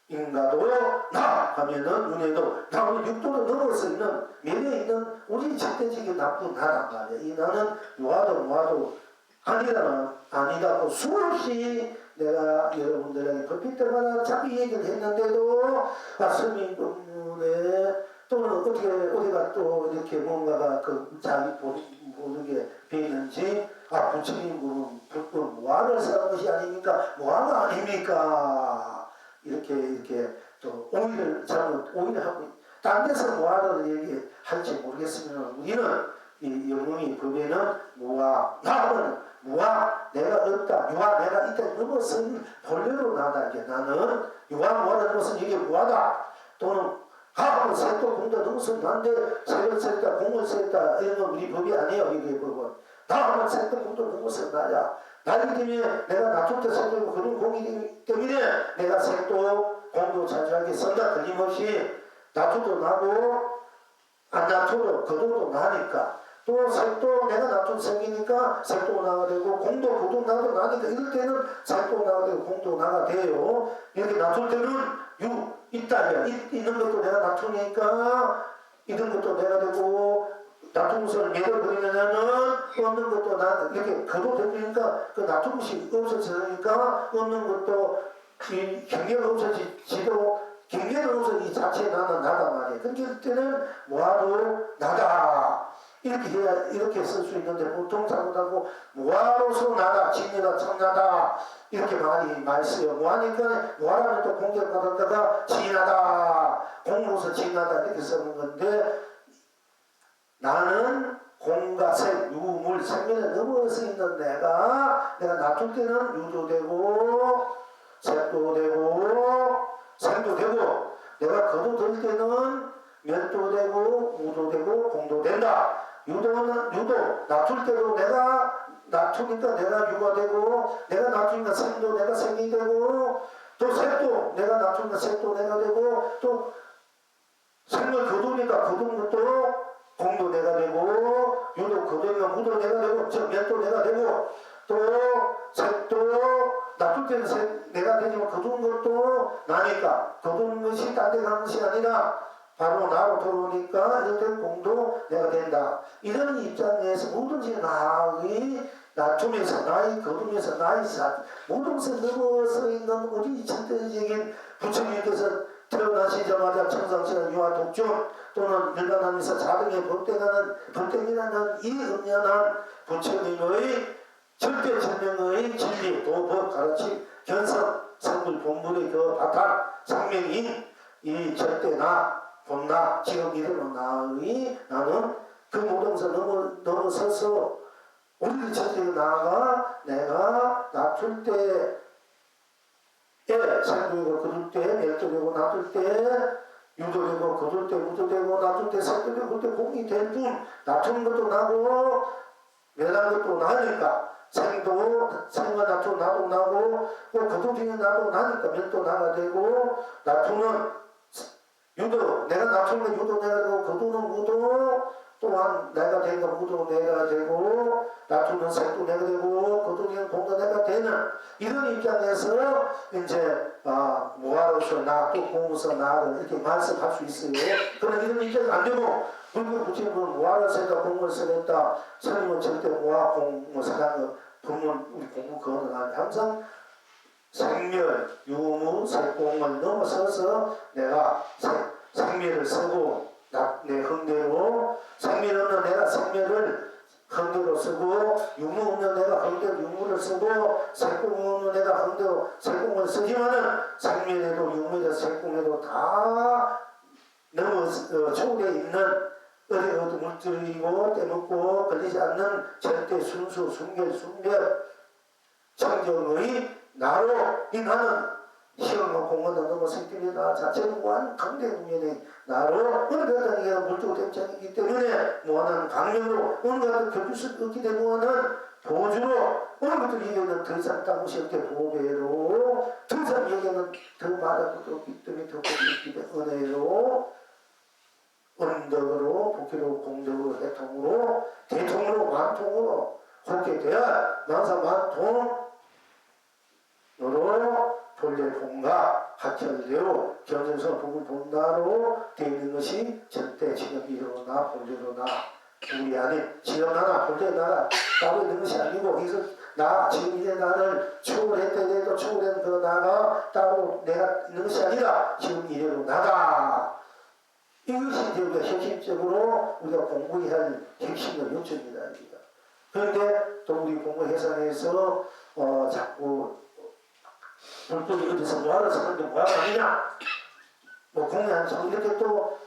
S1: 인가도 나 하면은 은혜도 나 우리 육도를 넘어서 있는 면에 있는 우리 절대적인 나쁜 나란 말이야. 이 나는 놓아도 아니다고 수없이 내가 여러분들에게 급할 때마다 자기 얘기를 했는데도 스님 법문에 또는 어디가 또 이렇게 뭔가가 그 자기 모르게 배이는지 부처님 불법 무한을 사는 것이 아닙니까? 무한가 아닙니까? 이렇게 또 오히려 하고 딴 데서 무한을 얘기할지 모르겠으면 우리는 이 영웅이 법에는 나는 무아 내가 없다 유아 내가 있다 이것은 본래로 나다. 이게 나는 유아 무아라는 것은 이게 무아다. 또는 하면 색도 공도 넘어서 난데 색을 셌다 공을 셌다 이런 건 우리 법이 아니에요. 이게 법은 나 하면 색도 공도 넘어서 나야. 나이기 때문에 내가 낮출 때 색도 그런 공이기 때문에 내가 색도 공도 자주하게 쓴다. 끊임없이 낮춰도 나고 안 낮춰도 거둬도 나니까 또 색도 내가 낮춘 색이니까 색도 나가 되고 공도 거도 나도 나니까 이럴 때는 색도 나가 되고 공도 나가 돼요. 이렇게 낮출 때는 있다야 있는 것도 내가 낮추니까 있는 것도 내가 되고 낮춘 것을 밀어버리면은 없는 것도 나 이렇게 거도 되니까 그 낮춘 것이 없어지니까 없는 것도 이 경계가 없어지도 경계가 없어 이 자체 나는 나다 말이야. 그럴 때는 모아도 나다. 이렇게 해야 이렇게 쓸 수 있는데 보통 잘못하고 무아로서 나다 진이다 참나다 이렇게 많이 써요. 무하니까 무하라면 또 공격받았다가 진하다 공로서 진하다 이렇게 쓰는 건데 나는 공과 색, 유물, 생명을 넘어서 있는 내가 놔둘 때는 유도 되고 색도 되고 생도 되고 내가 거둬들 때는 면도 되고 무도 되고 공도 된다. 유도는 유도 놔둘 때도 내가 놔두니까 내가 유가 되고 내가 놔두니까 생도 내가 생이 되고 또 색도 내가 놔두니까 색도 내가 되고 또 생을 거두니까 거둔 것도 공도 내가 되고 유도 거두니까 무도 내가 되고 즉 면도 내가 되고 또 색도 놔둘 때는 색 내가 되지만 거둔 것도 나니까 거둔 것이 딴 데 가는 것이 아니라 바로 나로 들어오니까 이런 공도 내가 된다. 이런 입장에서 뭐든지 나의 낮춤에서 나의 거둠에서 나의 모든 것을 넘어서 있는 우리 절대적인 부처님께서 태어나시자마자 청상시간 유아 독존 또는 일반하면서 자등에 법대이라는 이 은연한 부처님의 절대 천명의 진리, 도법, 가르침, 견성, 성불, 본물의 그 바탕, 상명인 이 절대 나, 본나, 지금 이대로 나의 나는 그 모든 것을 넘어서서 우리 절대 나가 내가 놔둘 때에 생도되고 거둘 때 멸도되고 놔둘 때 유도되고 거둘 때 무도되고 놔둘 때 생도되고 그때 공이 될 뿐 놔두는 것도 나고 멸한 것도 나니까 생과 놔두고 나도 나고 거두기는 나도 나니까 멸도 나가 되고 놔두는 유도 내가 놔두는 유도 내가 되고 거두는 무도 또한 내가 되니까 무도 내가 되고 놔두는 색도 내가 되고 거두는 공도 내가 되는 이런 입장에서 이제 무아로서 나 또 공으로서 나를 이렇게 말씀할 수 있어요. 그러나 이런 입장이 안 되고 불교 부처님은 무아로서 했다 공을 쓰겠다 스님은 절대 무아 공을 사랑을 부문 우리 공부 그거는 항상 생멸, 유무, 색공을 넘어서서 내가 생멸을 쓰고 내 흥대로 생멸 없는 내가 생멸을 흥대로 쓰고 유무 없는 내가 흥대로 유무를 쓰고 색공 없는 내가 흥대로 색공을 쓰지만은 생멸에도 유무에도 색공에도 다 초월해 있는 어디 물들이고 떼먹고 걸리지 않는 절대 순수, 순결, 순별 정정의 나로 인하는 시험과 공헌을 넘어서기 때문에 나 자체는 무한 강대국면의 나로 어느 가닥이가 물주고 댐장이기 때문에 무한한 강력으로 어느 가닥 견줄 수 없기 때문에 무한한 보주로 어느 것들 이겨는 더 이상 땅없이 없게 보배로 더 이상 여기는 더 말할 것도 없기 때문에 더 복이 있기 때문에 은혜로 은덕으로 복기로 공덕으로 해통으로 대통으로 만통으로 그렇게 돼야 만사만통 너로 본래 본가 학철대로 견성서 복을 본다로 되어 있는 것이 절대 지금 이러나 본래로나 우리 안에 지금 나나 본래 나가 따로 있는 것이 아니고 그래서 나 지금 이제 나를 초월했더라도 초월한 그 나가 따로 내가 있는 것이 아니라 지금 이래로 나다. 이것이 이제 우리가 핵심적으로 우리가 공부해야 할 핵심의 요점이다. 그런데 또 우리 공부 해상에서 자꾸 불법이 어디서 뭐하러 쓰는데 뭐하러 하느냐 공연 좀 이렇게 또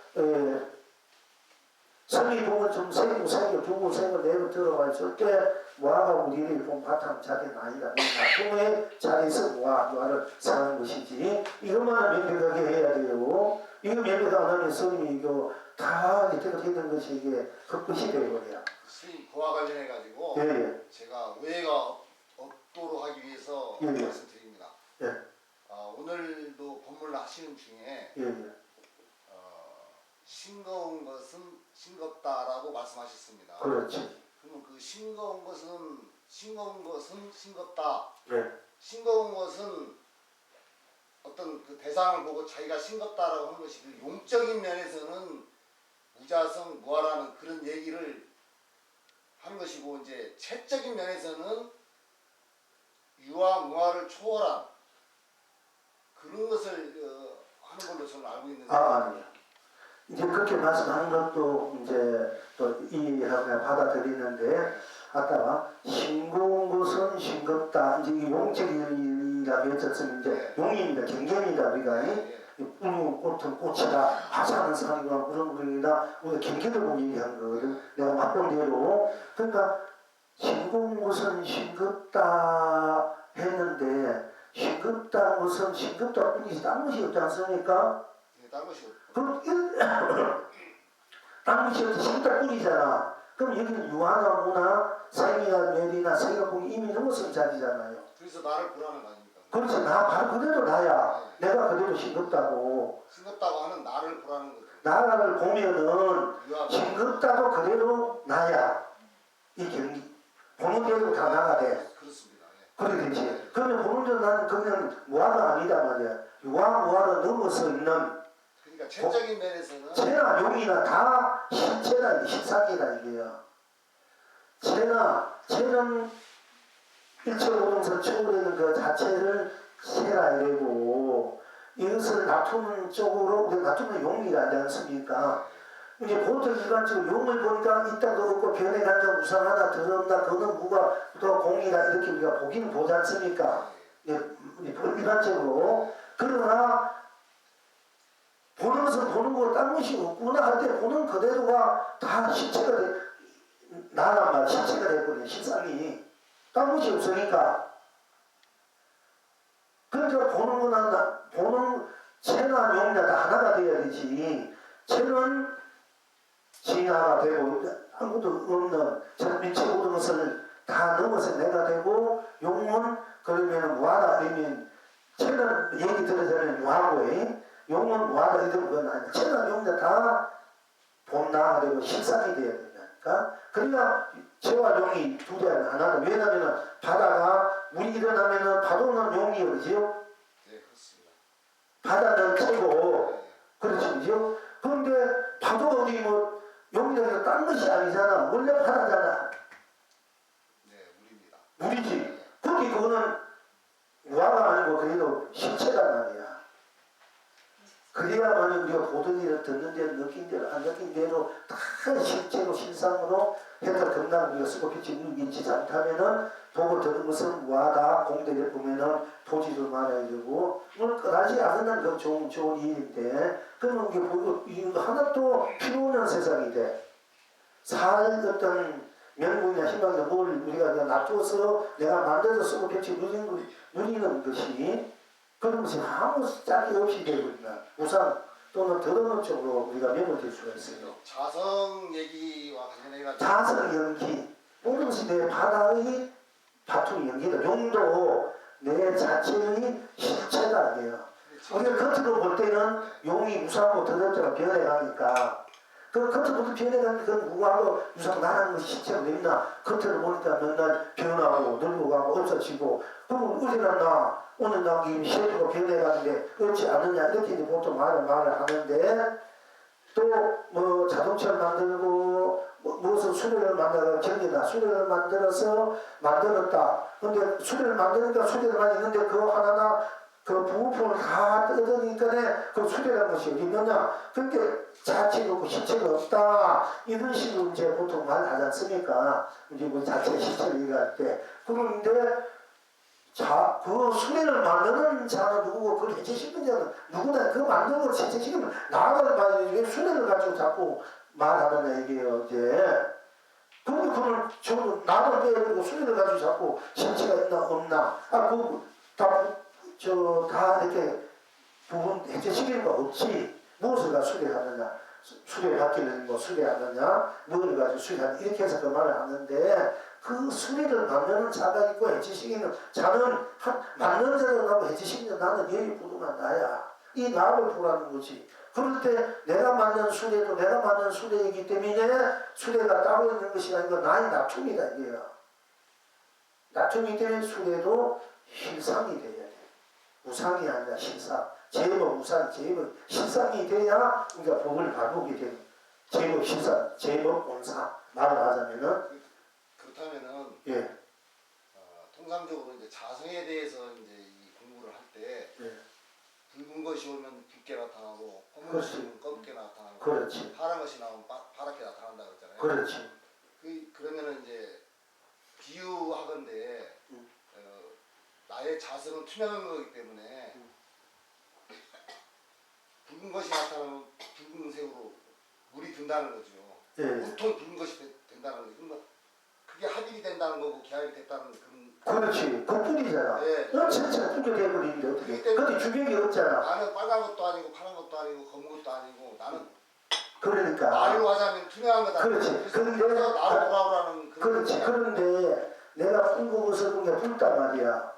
S1: 성의 보면 좀 생기고 두고 생을 내고 들어가 있을 때 뭐하가 우리를 본 바탕 자리는 아니다. 나중에 자리에서 뭐하를 사는 것이지 이것만은 명백하게 해야 돼요. 이거 명백하게 안 하면 성이 이거 다 이때가 되는 것이 이게 헛것이 되어버려요.
S2: 스님 그와 관련해가지고 제가 오해가 없도록 하기 위해서 말씀드립니다. 오늘도 법문을 하시는 중에 싱거운 것은 싱겁다라고 말씀하셨습니다.
S1: 그렇지.
S2: 그러면 그 싱거운 것은 싱겁다. 싱거운 것은 어떤 그 대상을 보고 자기가 싱겁다라고 하는 것이 그 용적인 면에서는 무자성 무아라는 그런 얘기를 하는 것이고 이제 채적인 면에서는 유아 무아를 초월한 그런 것을 하는 걸로 저는 알고 있는데.
S1: 아니요. 이제 그렇게 말씀하는 것도 이제 또 이해하고 그냥 받아들이는데 아까 싱거운 것은 싱겁다. 이제 이 용적이라고 했었으면 이제 용입니다. 경계입니다. 우리가 푸른 꽃은 꽃이다. 화사한 산이거나 무릉무릉이다. 우리가 경계를 보고 얘기한 거거든. 내가 맛본 대로. 그러니까 싱거운 것은 싱겁다 했는데 싱겁다는 것은 싱겁다 뿐이지 딴 것이 없지 않습니까?
S2: 딴 것이 없고.
S1: 그럼 딴 것이 없지 싱겁다 뿐이잖아. 그럼 여기는 유아나 무나 생이나 멸이나 생이나 공이 이미 넘어선 자리잖아요.
S2: 그래서 나를 보라는 거 아닙니까?
S1: 그렇지. 나 바로 그대로 나야. 내가 그대로 싱겁다고.
S2: 싱겁다고 하는 나를 보라는 거죠.
S1: 나를 보면은
S2: 유아가
S1: 싱겁다고 그대로 나야. 이 경기. 보는 대로 다 나가 돼.
S2: 그렇습니다.
S1: 그래 되지. 그러면 보는 대로 나는 그냥 무아가 아니다 말이야. 유아 무아를 넘어서 있는
S2: 그러니까 체적인 면에서는
S1: 체나 용이나 다 신체다 신상이다 이게요. 체는 일체오동선 초월하는 그 자체를 체라 이래고 이것을 놔두는 쪽으로 우리가 놔두는 용이라 하지 않습니까? 이제 보통 일반적으로 용을 보니까 있다도 없고 변해간다 우상하다 더럽다 그거는 무가 또 공이다 이렇게 우리가 보기는 보지 않습니까? 일반적으로. 그러나 보는 것은 보는 거로 딴 것이 없구나 할 때 보는 그대로가 다 실체가 돼. 나란 말 실체가 되거든요. 실상이. 딴 것이 없으니까. 그러니까 보는 거나 보는 체나 용이나 다 하나가 되어야 되지. 체는 진화가 되고 아무도 없는 저 빛의 모든 것을 다 넘어서 내가 되고 용은 그러면 무하다 아니면 체는 얘기 들으자면 무하고 용은 무하다 이런 건 아니야. 체는 용이나 다 본나가 되고 실상이 되어야 된다니까. 그러니까 체와 용이 두 개는 하나다. 왜냐하면 바다가 물이 일어나면 파도는 용이 그러지요.
S2: 네 그렇습니다.
S1: 바다는 체고 그렇지 그죠. 그런데 파도가 어디 뭐 용이라서 딴 것이 아니잖아. 원래 바다잖아.
S2: 네 물입니다.
S1: 물이지. 그게 그거는 무화가 아니고 그래도 실체란 말이야. 그래야만 우리가 보던 일을 듣는 대로 느낀 대로 안 느낀 대로 다 실제로 실상으로 해서 금방 우리가 쓰고 빛이 눈이지 않다면은 보고 듣는 것은 무하다 공대를 보면은 보지도 말아야 되고 뭐 그다지 않는 건 좋은 일인데 그러면 이게 보고 이거 하나도 필요 없는 세상이 돼. 살 어떤 명분이나 희망이나 뭘 우리가 놔두어서 내가 만들어서 쓰고 빛이 누리는 것이 그런 것이 아무 짝이 없이 되고 있나 우상 또는 더러운 쪽으로 우리가 매몰될 수가 있어요.
S2: 자성 얘기와 관련해가지고
S1: 자성 연기 모든 것이 내 바다의 바통이 연기다. 용도 내 자체의 실체다 이게요. 우리가 겉으로 볼 때는 용이 무상하고 더럽다가 변해가니까 그 겉으로부터 변해가는 그건 무하고 무상 나라는 것이 실체가 됩니다. 겉으로 보니까 맨날 변하고 늙고 가고 없어지고 그럼 어디 갔나 오늘 나기 셰프가 변해가는데 없지 않느냐 이렇게 이제 보통 말을 하는데 또 뭐 자동차를 만들고 무슨 수레를 만들어 경기다 수레를 만들어서 만들었다. 근데 수레를 만드니까 수레만 있는데 그거 하나나 그 부품을 다 뜯으니까 그 수레라는 것이 어디 있느냐. 그러니까 자체가 없고 실체가 없다. 이런 식으로 이제 보통 말을 하지 않습니까? 이제 뭐 자체 실체를 얘기할 때. 그런데 그 수레를 만드는 자는 누구고 그걸 해체시키는 자는 누구나 그 만드는 걸 해체시키면 나를 봐야지 왜 수레를 가지고 자꾸 말하느냐 이게요 이제. 그런데 그걸 전부 나를 빼야 되고 수레를 가지고 자꾸 실체가 있나 없나 다 이렇게 부분 해체시키는 거 없지. 무엇을 가지고 수레하느냐 수레바퀴를 뭐 수레하느냐 뭘 가지고 수레하느냐 이렇게 해서 그 말을 하는데 그 수리를 만드는 자가 있고 해체시키는 자는 만드는 자를 하고 해체시키는 나는 여유부동한 나야. 이 나를 보라는 거지. 그럴 때 내가 만든 수레도 내가 만든 수레이기 때문에 수레가 따로 있는 것이 아니고 나의 낮춤이다 이게요. 낮춤이 때문에 수레도 실상이 돼야 돼. 우상이 아니라 실상. 제법 우상, 제법 실상이 돼야 우리가 법을 바꾸게 되는 제법 실상, 제법 원상 말을 하자면은
S2: 그렇다면은
S1: 예.
S2: 통상적으로 이제 자성에 대해서 이제 이 공부를 할 때
S1: 예.
S2: 붉은 것이 오면 붉게 나타나고 검은
S1: 그렇지.
S2: 것이 검게 나타나고
S1: 그렇지.
S2: 파란 것이 나오면 파랗게 나타난다 그랬잖아요.
S1: 그렇지.
S2: 그러면은 이제 비유하건대
S1: 음.
S2: 나의 자성은 투명한 거기 때문에 붉은 것이 나타나면 붉은색으로 물이 든다는 거죠.
S1: 예.
S2: 보통 붉은 것이 된다는 거죠. 그러니까 그게 합일이 된다는 거고 기합이 됐다는 그런.
S1: 그렇지. 그뿐이잖아.
S2: 네.
S1: 넌 전체가 붉게 돼버리는데 어떻게?
S2: 그렇기 때문에
S1: 근데 주객이 없잖아.
S2: 나는 빨간 것도 아니고 파란 것도 아니고 검은 것도 아니고 나는
S1: 그러니까.
S2: 말로 하자면 투명한 거다.
S1: 그렇지. 근데
S2: 그래서 나로 돌아오라는 그런.
S1: 그렇지. 그런데 내가 붉은 것을 본 게 붉단 말이야.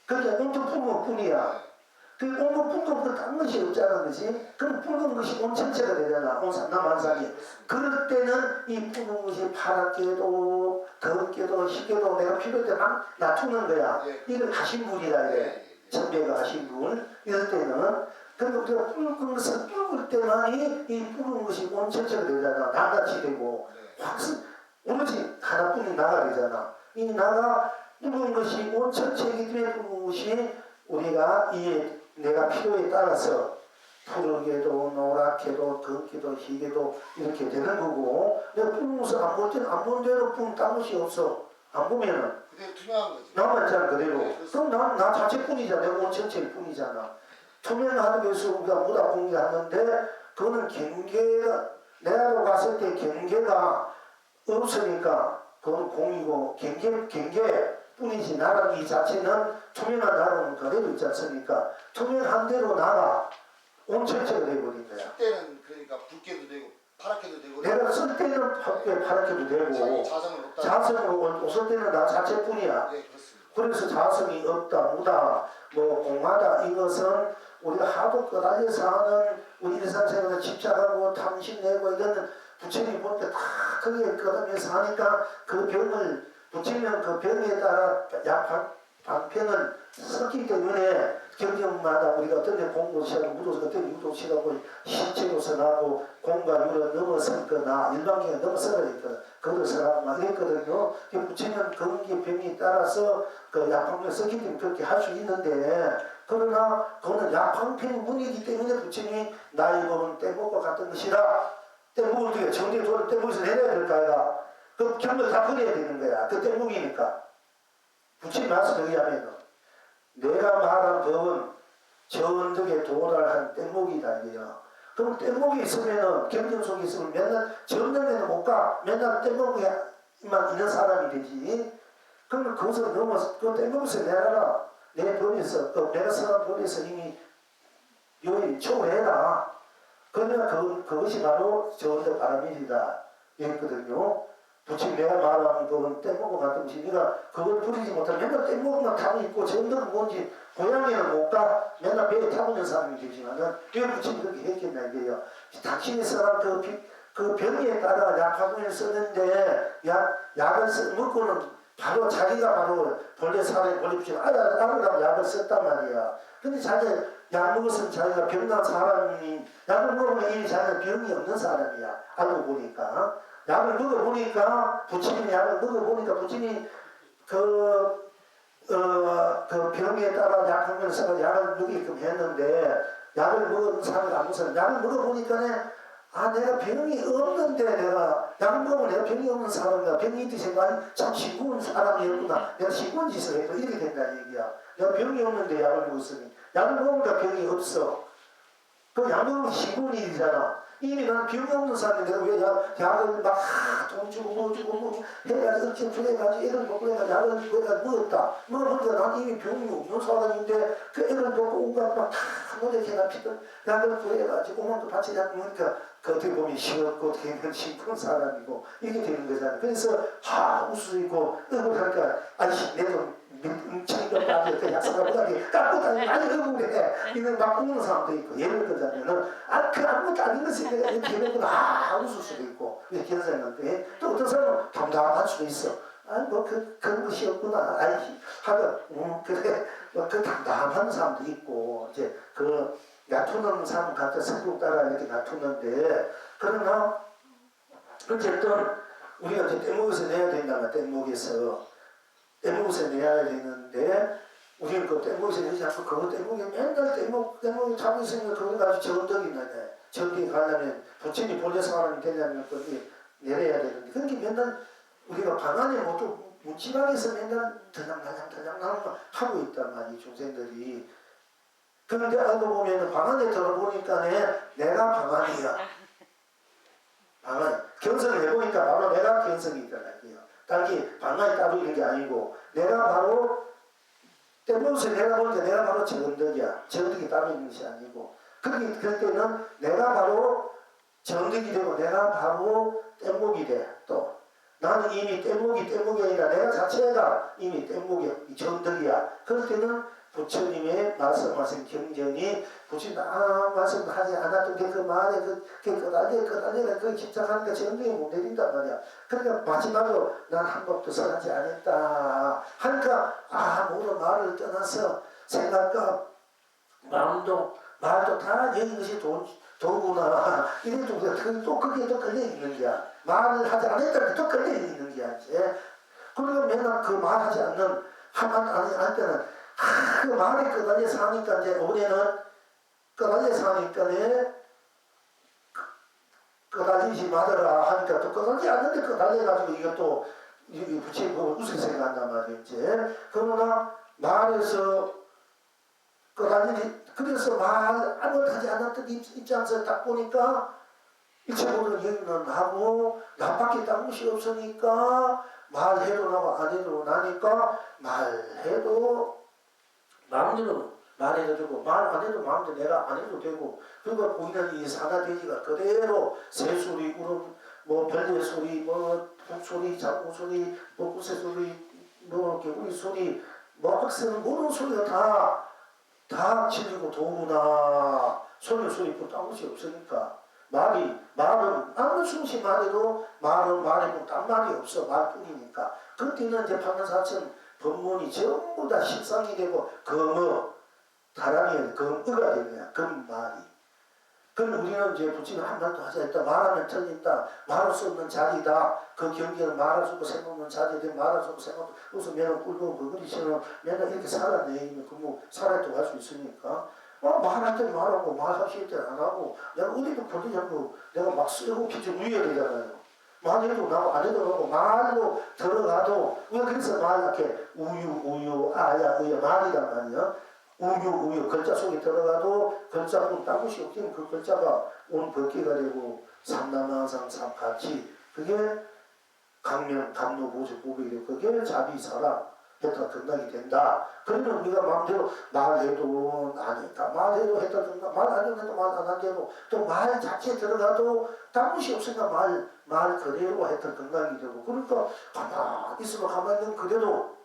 S1: 그게 엄청 붉은 뿐이야. 그 붉은 붉은 딴 것이 없잖아, 그지? 그럼 붉은 것이 온 전체가 되잖아. 온 남한산이. 그럴 때는 이 붉은 것이 파랗게도 덥게도 희게도 내가 필요할 때 막 놔두는 거야.
S2: 네.
S1: 이걸 하신 분이라 이래. 전배가 하신 분. 이럴 때는. 그러니까 우리가 붉은 것을 붉을 때만이 이 붉은 것이 온 전체가 되잖아. 나같이 되고. 확 오로지 하나뿐인 나가 되잖아. 이 나가 붉은 것이 온 전체이기 때문에 붉은 것이 우리가 이 내가 필요에 따라서 푸르게도 노랗게도 검게도 희게도 이렇게 되는 거고 내가 붉은 것을 안 볼 때는 안 본 대로 붉은 딴 것이 없어. 안 보면은
S2: 그게 투명한 거지.
S1: 나만 있잖아 그대로.
S2: 네,
S1: 그럼 나 자체뿐이잖아. 내가 온 전체일 뿐이잖아. 투명하기 위해서 우리가 무다 공개하는데 그거는 경계가 내가로 갔을 때 경계가 없으니까 그건 공이고 경계뿐이지 나라는 이 자체는 투명한 나라는 그대로 있지 않습니까? 투명한 대로 나가 온 전체가 되어버린 거야.
S2: 쓸 때는 그러니까 붉게도 되고 파랗게도 되고.
S1: 내가 쓸 때는 파랗게도 되고
S2: 자기 자성을 높다.
S1: 자성으로 웃을 때는 나 자체뿐이야.
S2: 네 그렇습니다.
S1: 그래서 자성이 없다, 무다, 뭐 공하다 이것은 우리가 하도 끄달려서 하는 우리 일상생활에 집착하고 탐심내고 이거는 부처님 볼 때 다 거기에 끄달려서 하니까 그 병을 부처님은 그 병에 따라 약 방편을 썼기 때문에 경전마다 우리가 어떤 데 공고시하고 무도시 어떤 데 유도시하고 신체로서 나고 공과 유를 넘어선 거나 일반경에 넘어서야 있거든. 그걸 서라고 막 이랬거든요. 부처님은 건기 병에 따라서 그 약방편을 썼기 때문에 그렇게 할 수 있는데 그러나 그거는 약방편이 문이기 때문에 부처님이 나이 먹은 떼먹과 같은 것이라 떼먹을 때 정제 돈을 떼먹에서 내려야 될 거야. 그 경을 다 버려야 되는 거야. 그 떼먹이니까. 부처님 말씀에 의하면 내가 말한 법은 전덕에 도달한 떼목이다 이게요. 그럼 떼목이 있으면은 경전 속에 있으면 맨날 전덕에는 못 가. 맨날 떼목에만 있는 사람이 되지. 그러면 그것을 넘어서 그 떼목에서 내가라. 내 법에서 내가 선한 법에서 이미 요일 초월해라. 그러면 그것이 바로 전덕 바람이다 이랬거든요. 부처님 내가 말하는 그건 떼먹고 같은 것이 네가 그걸 부리지 못하면 맨날 떼먹으면 타고 있고 전덕은 뭔지 고향에는 못 가. 맨날 배에 타고 있는 사람이 되지만은 왜 부처님 그렇게 했겠나 이게요. 당신이 선한 그 병에 따라 약화분을 썼는데 약을 먹고는 바로 자기가 바로 본래 사람이 본래 부처님 알으라고 약을 썼단 말이야. 근데 자기가 약 먹었으면 자기가 병난 사람이 약을 먹으면 이미 자기가 병이 없는 사람이야. 알고 보니까. 약을 먹어보니까 부처님이 약을 먹어보니까 부처님이 그 병에 따라 약하면 써서 약을 먹이끔 했는데 약을 먹은 사람이 안 먹어서 약을 먹어보니까 내가 병이 없는데 내가 약을 먹으면 내가 병이 없는 사람이야. 병이 있듯이 생각하니 참 싱거운 사람이었구나. 내가 싱거운 짓을 해도 이렇게 된다 얘기야. 내가 병이 없는데 약을 먹었으니 약을 먹으니까 병이 없어. 그 약 먹으면 싱거운 일이잖아. 이미 나는 병이 없는 사람인데 왜 약을 막 돈 주고 뭐 주고 뭐 해가지고 억지 부려가지고 애를 먹고 해가지고 약을 먹었다. 먹으니까 난 이미 병이 없는 사람인데 그 애를 먹고 온갖 막다 노력해가 피던 약을 부려가지고 몸도 받치 잡으니까 그 어떻게 보면 시끄럽고 어떻게 보면 싱거운 사람이고 이게 되는 거잖아. 그래서 웃으시고 억울하니까 아이씨 내도 뭉치니까 그 약사가 못하게 깎고 다니고 많이 억울해. 이건 막 웃는 사람도 있고 예를 들자면은 그 아무것도 아닌 것을 내가 이렇게 해놓고 웃을 수도 있고 이렇게 생각하는데 또 어떤 사람은 담담할 수도 있어. 그런 것이 없구나. 하고 그래 그 담담한 사람도 있고 이제 그 놔두는 사람 같은 성격 따라 이렇게 놔두는데 그러나 어쨌든 우리가 이제 떼목에서 내야 된다면 떼목에서 내야 되는데 우리는 그 뗏목에서 내지 않고 그 뗏목에 맨날 뗏목에 타고 있으니까 그거 가지고 정덕이 나네. 정덕이 가려면 부처님 본래 사람이 되려면 거기 내려야 되는데 그렇게 맨날 우리가 방 안에 모두 문지방에서 맨날 들락날락 하고 있단 말이 중생들이. 그런데 알고 보면 방 안에 들어보니까 내가 방 안이야. 방 안. 견성을 해보니까 바로 내가 견성이 있더라고요. 단지 방 안에 따로 있는 게 아니고 내가 바로 뗏목에서 내가 보니까 내가 바로 정덕이야. 정덕이 따로 있는 것이 아니고 그럴 때는 내가 바로 정덕이 되고 내가 바로 뗏목이 돼. 또 나는 이미 뗏목이 아니라 내가 자체가 이미 뗏목이야. 정덕이야. 그럴 때는 부처님의 말씀하신 경전이 부처님 말씀하지 않았던 그 말에 그 끄달리가 그 집착하니까 정덕이 못 내린단 말이야. 그러니까 마지막으로 난 한 법도 선하지 않았다 하니까 모든 말을 떠나서 생각과 마음도 말도 다 여기 것이 도구나 이래도 또 그게 또 걸려있는 거야. 말을 하지 않았다는 또 걸려있는 거야. 이제. 그러니까 맨날 그 말하지 않는 할 때는 그 말에 끄달려 사니까 이제 올해는 끄달려 사니까 끄달리지 말아라 하니까 또 끄달리지 않는데 끄달려가지고 이것도 부처님 보고 우습게 생각한단 말이에요. 이제. 그러나 말에서 끄달리지 그래서 말 아무것도 하지 않았던 입장에서 딱 보니까 일체적으로 여기는 하고 나밖에 딴 것이 없으니까 말해도 나고 안 해도 나니까 말해도 마음대로 말해도 되고 말 안 해도 마음대로 내가 안 해도 되고 그리고 보이는 이 사다돼지가 그대로 새소리 울음 뭐 별의 소리 뭐 북소리 잡고 소리 뭐 구새 소리 뭐 개구리 소리 뭐 악쓰는 모든 소리가 다 진리고 도구나 소리뿐 딴 것이 없으니까 말은 아무 숨쉬 말해도 말이고 딴 말이 없어 말뿐이니까 그때는 이제 판단사천 법문이 전부 다 식상이 되고 다람이 금의가 되는 거야. 금말이. 그럼 우리는 이제 부처님 한 말도 하지 않다. 말하면 틀린다. 말할 수 없는 자리다. 그 경계는 말할 수 없고 생각없는 자리에 말할 수 없고 생각없고 무슨 매는 꿀고 그거리처럼 맨날 이렇게 살아내면 살아도 갈 수 있으니까 말할 때 말하고 말하실 때 안 하고 내가 어디도 보지 않고 내가 막 쓰고 피지 우려야 되잖아요. 말해도 나고 안 해도 나고 말로 들어가도 우리가 그래서 말 이렇게 우유 아야 의야 말이란 말이야. 우유 글자 속에 들어가도 글자뿐 딴 것이 없으면 그 글자가 온 법기가 되고 삼남한상 삼가치 그게 강명 감로보조 보복이 되고 그게 자비사랑 했다 등락이 된다. 그러면 우리가 마음대로 말해도 안 했다. 말해도 했다 등락 말 안 해도 말 안 한 대로 또 말 자체에 들어가도 딴 것이 없으니까 말 그대로 했다 등락이 되고 그러니까 가만히 있으면 가만히 있는 그대로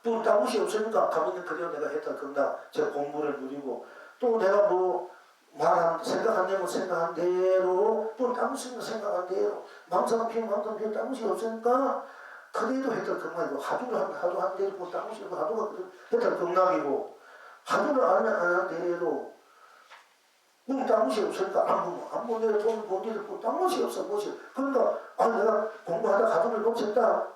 S1: 또 딴 것이 없으니까 가만히 그대로 내가 했다 건다 저 공부를 누리고 또 내가 생각한 대로 생각한 대로 또 딴 것이 생각한 대로 마음상 피우면 딴 것이 없으니까 그대로 했다 건강이고 하도 한 대로 딴 것이 없고 하도가 했다 건강이고 하도를 안 한 대로 딴 것이 없으니까 안 보면 내가 돈을 본 대로 딴 것이 없어 그러니까 내가 공부하다 가족을 놓쳤다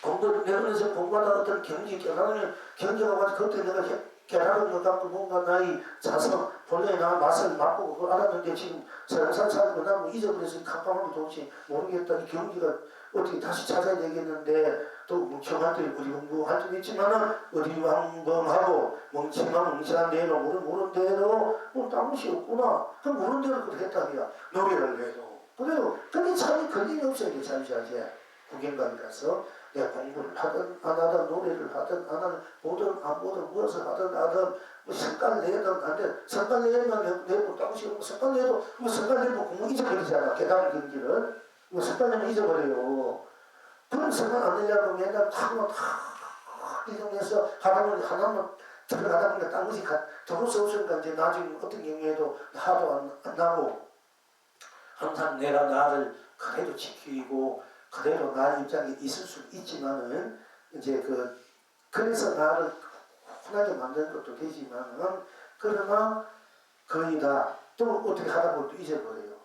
S1: 공부를 배우면서 공부하다 어떤 경지가 와서 그때 내가 깨달은 것 같고 뭔가 나의 자성 본래 나 맛을 맛보고 그걸 알았는데 지금 세상 살고 나면 잊어버려서 깜깜하게 도무지 모르겠다. 이 경지가 어떻게 다시 찾아야 되겠는데 또 멍청할 때 우리 공부할 때도 있지만은 어리왕범하고 멍청한 대로 모르는 대로 딴 것이 없구나. 그럼 모르는 대로 그렇게 했다니야. 노래를 해도 그래도 그게 참이 걸림이 없어요. 잠시하지 구경가에 가서 내가 공부를 하든 안 하든 노래를 하든 안 하든 보든 안 보든 무엇을 하든 뭐 성깔 내든 안 돼. 성깔 내면 내고 딴 것이 없고 성깔 내도 성깔 내면 공부 잊어버리잖아. 깨달은 경지를 성깔 내면 잊어버려요. 그런 성깔 안 내려고 맨날 다 이동해서 하나만 들어가다 보니까 딴 것이 들어올 수 없으니까 이제 나중에 어떤 경우에도 하도 안 나고 항상 내가 나를 그래도 지키고 그대로 나의 입장에 있을 수 있지만은 이제 그래서 나를 훈하게 만드는 것도 되지만은 그러나 거의 다 또 어떻게 하다 보면 또 잊어버려요.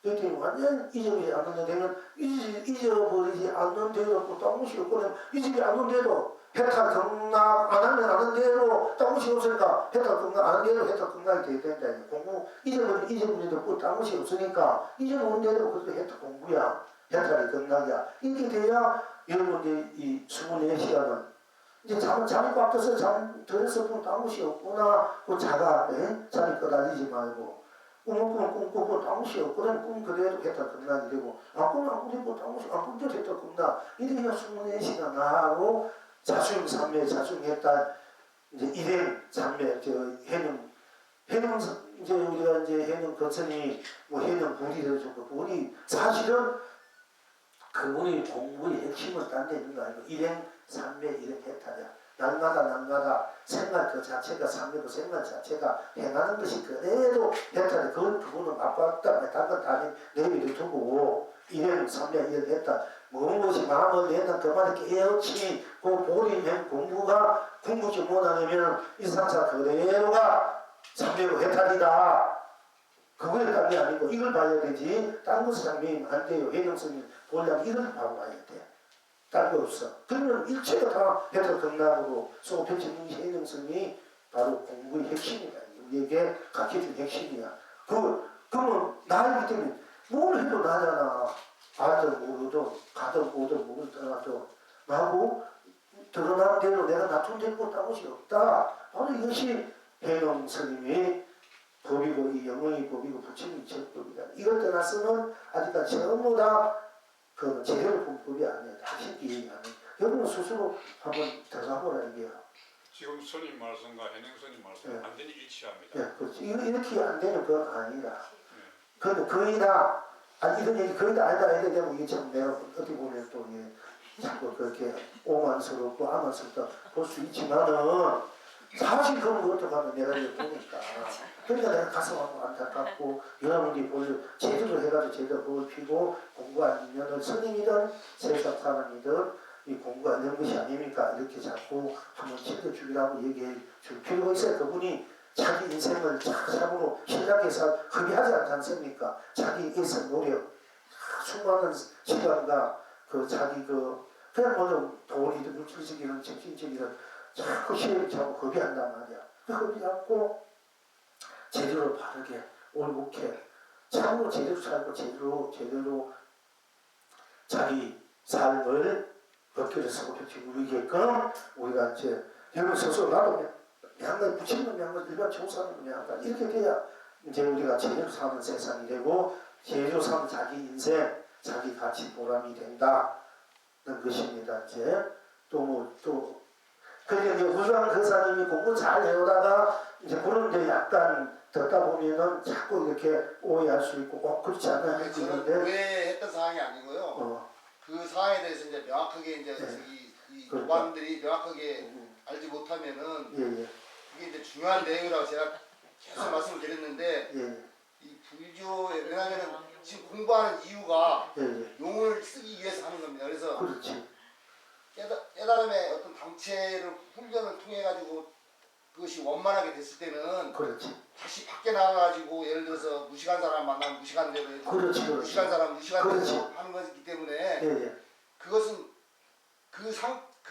S1: 그때 완전 잊어버리지 않는 되면 잊어버리지 않는 대로 또 딴 것이 없고 잊지 않는 대로 해탈 극락 안 하면 안 하는 대로 딴 곳이 없으니까 해탈 극락 안 하는 대로 해탈 극락이 돼야 된다. 공부 잊어버리도 딴 곳이 없으니까 잊어버린 대로 그것도 해탈 공부야. 해탈이 극락이야. 이렇게 돼야 여러분들 이 24시간은 이제 잠이 꽉 껴서 잠 들어서 딴 곳이 없구나. 그 자가 잠이 꺼달리지 말고 꿈꾸고 딴 곳이 없거든. 꿈 그대로 해탈 극락이 되고 안 꾸고 딴 곳이 안 꿈대로 해탈 극락 이래야 24시간 나하고 자수임 삼매 자수했다 이제 일행 삼매 저 해능 이제 우리가 이제 해능 거천이 뭐 해능 불이를 주고 불이 사실은 그분이 공부의 핵심을 딴데는 거 아니고 일행 삼매 일행 해탈이야. 날마다 생활 그 자체가 삼매고 생활 자체가 행하는 것이 그대로 해탈이 그분은 맛봤다 다른 다른 내비를 두고 일행 삼매 일행 해탈 무엇이 마음을 내는 그 말에 깨어치니 그 보림행 공부가 공부지 못하면 이 상사 그대로가 삼매고 해탈이다. 그거에 딴 게 아니고 이걸 봐야 되지. 딴 것을 장면이면 안 돼요. 해명성이 보려면 이걸 봐야 돼. 딴 거 없어. 그러면 일체가 다 해탈 극락으로 소패치는 해명성이 바로 공부의 핵심이다. 우리에게 가르쳐준 핵심이야. 그러면 나이기 때문에 뭘 해도 나잖아. 알든 모르든 가든 오든 모르든 떠나도 나하고 드러난 대로 내가 낮춘 딴 것이 없다. 바로 이것이 해명 스님의 법이고 이 영의 법이고 부처님의 제법이다. 이걸 떠나서는 아직까지 전부 다 그 제대로 본 법이 아니야. 다시 이해가 안 해. 여러분 스스로 한번 들어가보라 이게요.
S3: 지금 스님 말씀과 해능 스님 말씀
S1: 네.
S3: 완전히 일치합니다.
S1: 예, 그렇지. 이렇게 안 되는 건 아니라. 그런데 거의 다, 이런 얘기 거의 다 알다 되면 이게 참 내가 어떻게 보면 또 이게 자꾸 그렇게 오만스럽고 암만스럽다 볼 수 있지만은 사실 그런 거 어떡하면 내가 이렇게 보니까. 그러니까 내가 가슴하고 안타깝고 여러분들이 볼 제대로 해가지고 제대로 법을 피고 공부하면 스님이든 세상 사람이든 이 공부가 이런 것이 아닙니까? 이렇게 자꾸 한번 챙겨주기라고 얘기해 줄 필요가 있어요. 그분이 자기 인생을 참으로 신학에서 허비하지 않지 않습니까? 자기 일생 노력, 수많은 시간과 그 자기 그냥 뭐 돈이든 물질적이든 정신적이든 자꾸 시험을 자꾸 허비한단 말이야. 그 허비하고 제대로 바르게 올곧게 참으로 제대로 살고 제대로 자기 삶을 벗겨져서 누리게끔 우리가 이제 여러분 스스로 나도 양말 붙이는 양말 일반 조사하는 양말 이렇게 돼야 이제 우리가 제대로 사는 세상이 되고 제대로 사는 자기 인생 자기 가치 보람이 된다는 것입니다. 이제 또 그러니까 이제 우주한 거사님이 공부 잘 해오다가 이제 그런데 약간 듣다 보면은 자꾸 이렇게 오해할 수 있고 그렇지 않나
S2: 그거는
S1: 했는데
S2: 오해했던 사항이 아니고요. 그 사항에 대해서 이제 명확하게 이제 이
S1: 그러니까.
S2: 교관들이 명확하게 알지 못하면은
S1: 예.
S2: 이게 이제 중요한 내용이라고 제가 계속 말씀을 드렸는데
S1: 예.
S2: 이 불교 왜냐하면 지금 공부하는 이유가
S1: 예.
S2: 용을 쓰기 위해서 하는 겁니다. 그래서
S1: 그렇지.
S2: 깨달음의 어떤 방체를 훈련을 통해 가지고 그것이 원만하게 됐을 때는
S1: 그렇지.
S2: 다시 밖에 나가가지고 예를 들어서 무식한 사람 만나면 무식한 대로 해주고
S1: 그렇지.
S2: 무식한 사람 무식한
S1: 그렇지.
S2: 대로 하는 것이기 때문에
S1: 예.
S2: 그것은 그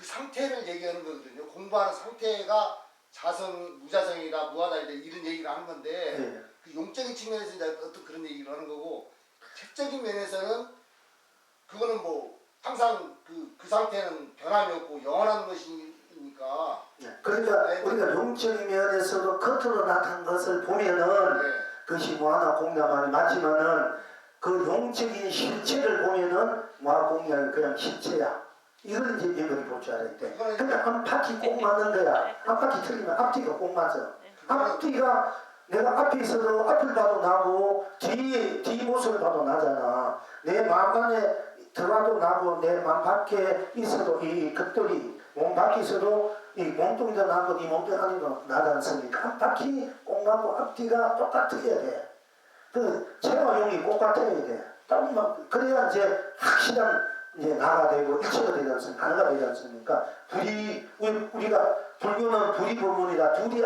S2: 상태를 얘기하는 거거든요. 공부하는 상태가 자성, 무자성이다, 무하다 이런 얘기를 하는 건데
S1: 예.
S2: 그 용적인 측면에서 이제 어떤 그런 얘기를 하는 거고 책적인 면에서는 그거는 뭐 항상 그 상태는 변함이 없고 영원한 것이니까
S1: 그러니까 우리가 용적인 면에서도 겉으로 나타난 것을 보면은
S2: 네.
S1: 그것이 무하나 공양만이 맞지만은 그 용적인 실체를 보면은 무하 공양이 그냥 실체야. 이걸 이제 여러분이 볼 줄 알아야 돼. 그러니까 앞바퀴 꼭 맞는 거야. 앞바퀴 틀리면 앞뒤가 꼭 맞아. 앞뒤가 내가 앞에 있어도 앞을 봐도 나고 뒤 모습을 봐도 나잖아. 내 마음 안에 들어와도 나고 내 마음 밖에 있어도 이 것들이 몸 밖에 있어도 이 몸뚱이도 나고 이 몸뚱이 안에도 나지 않습니까? 앞바퀴 꼭 맞고 앞뒤가 똑같아야 돼. 그 체화용이 똑같아야 돼. 그래야 이제 확실한 이제 나가 되고 일체가 되지 않습니까? 하나가 되지 않습니까? 우리가 불교는 불이 법문이다. 둘이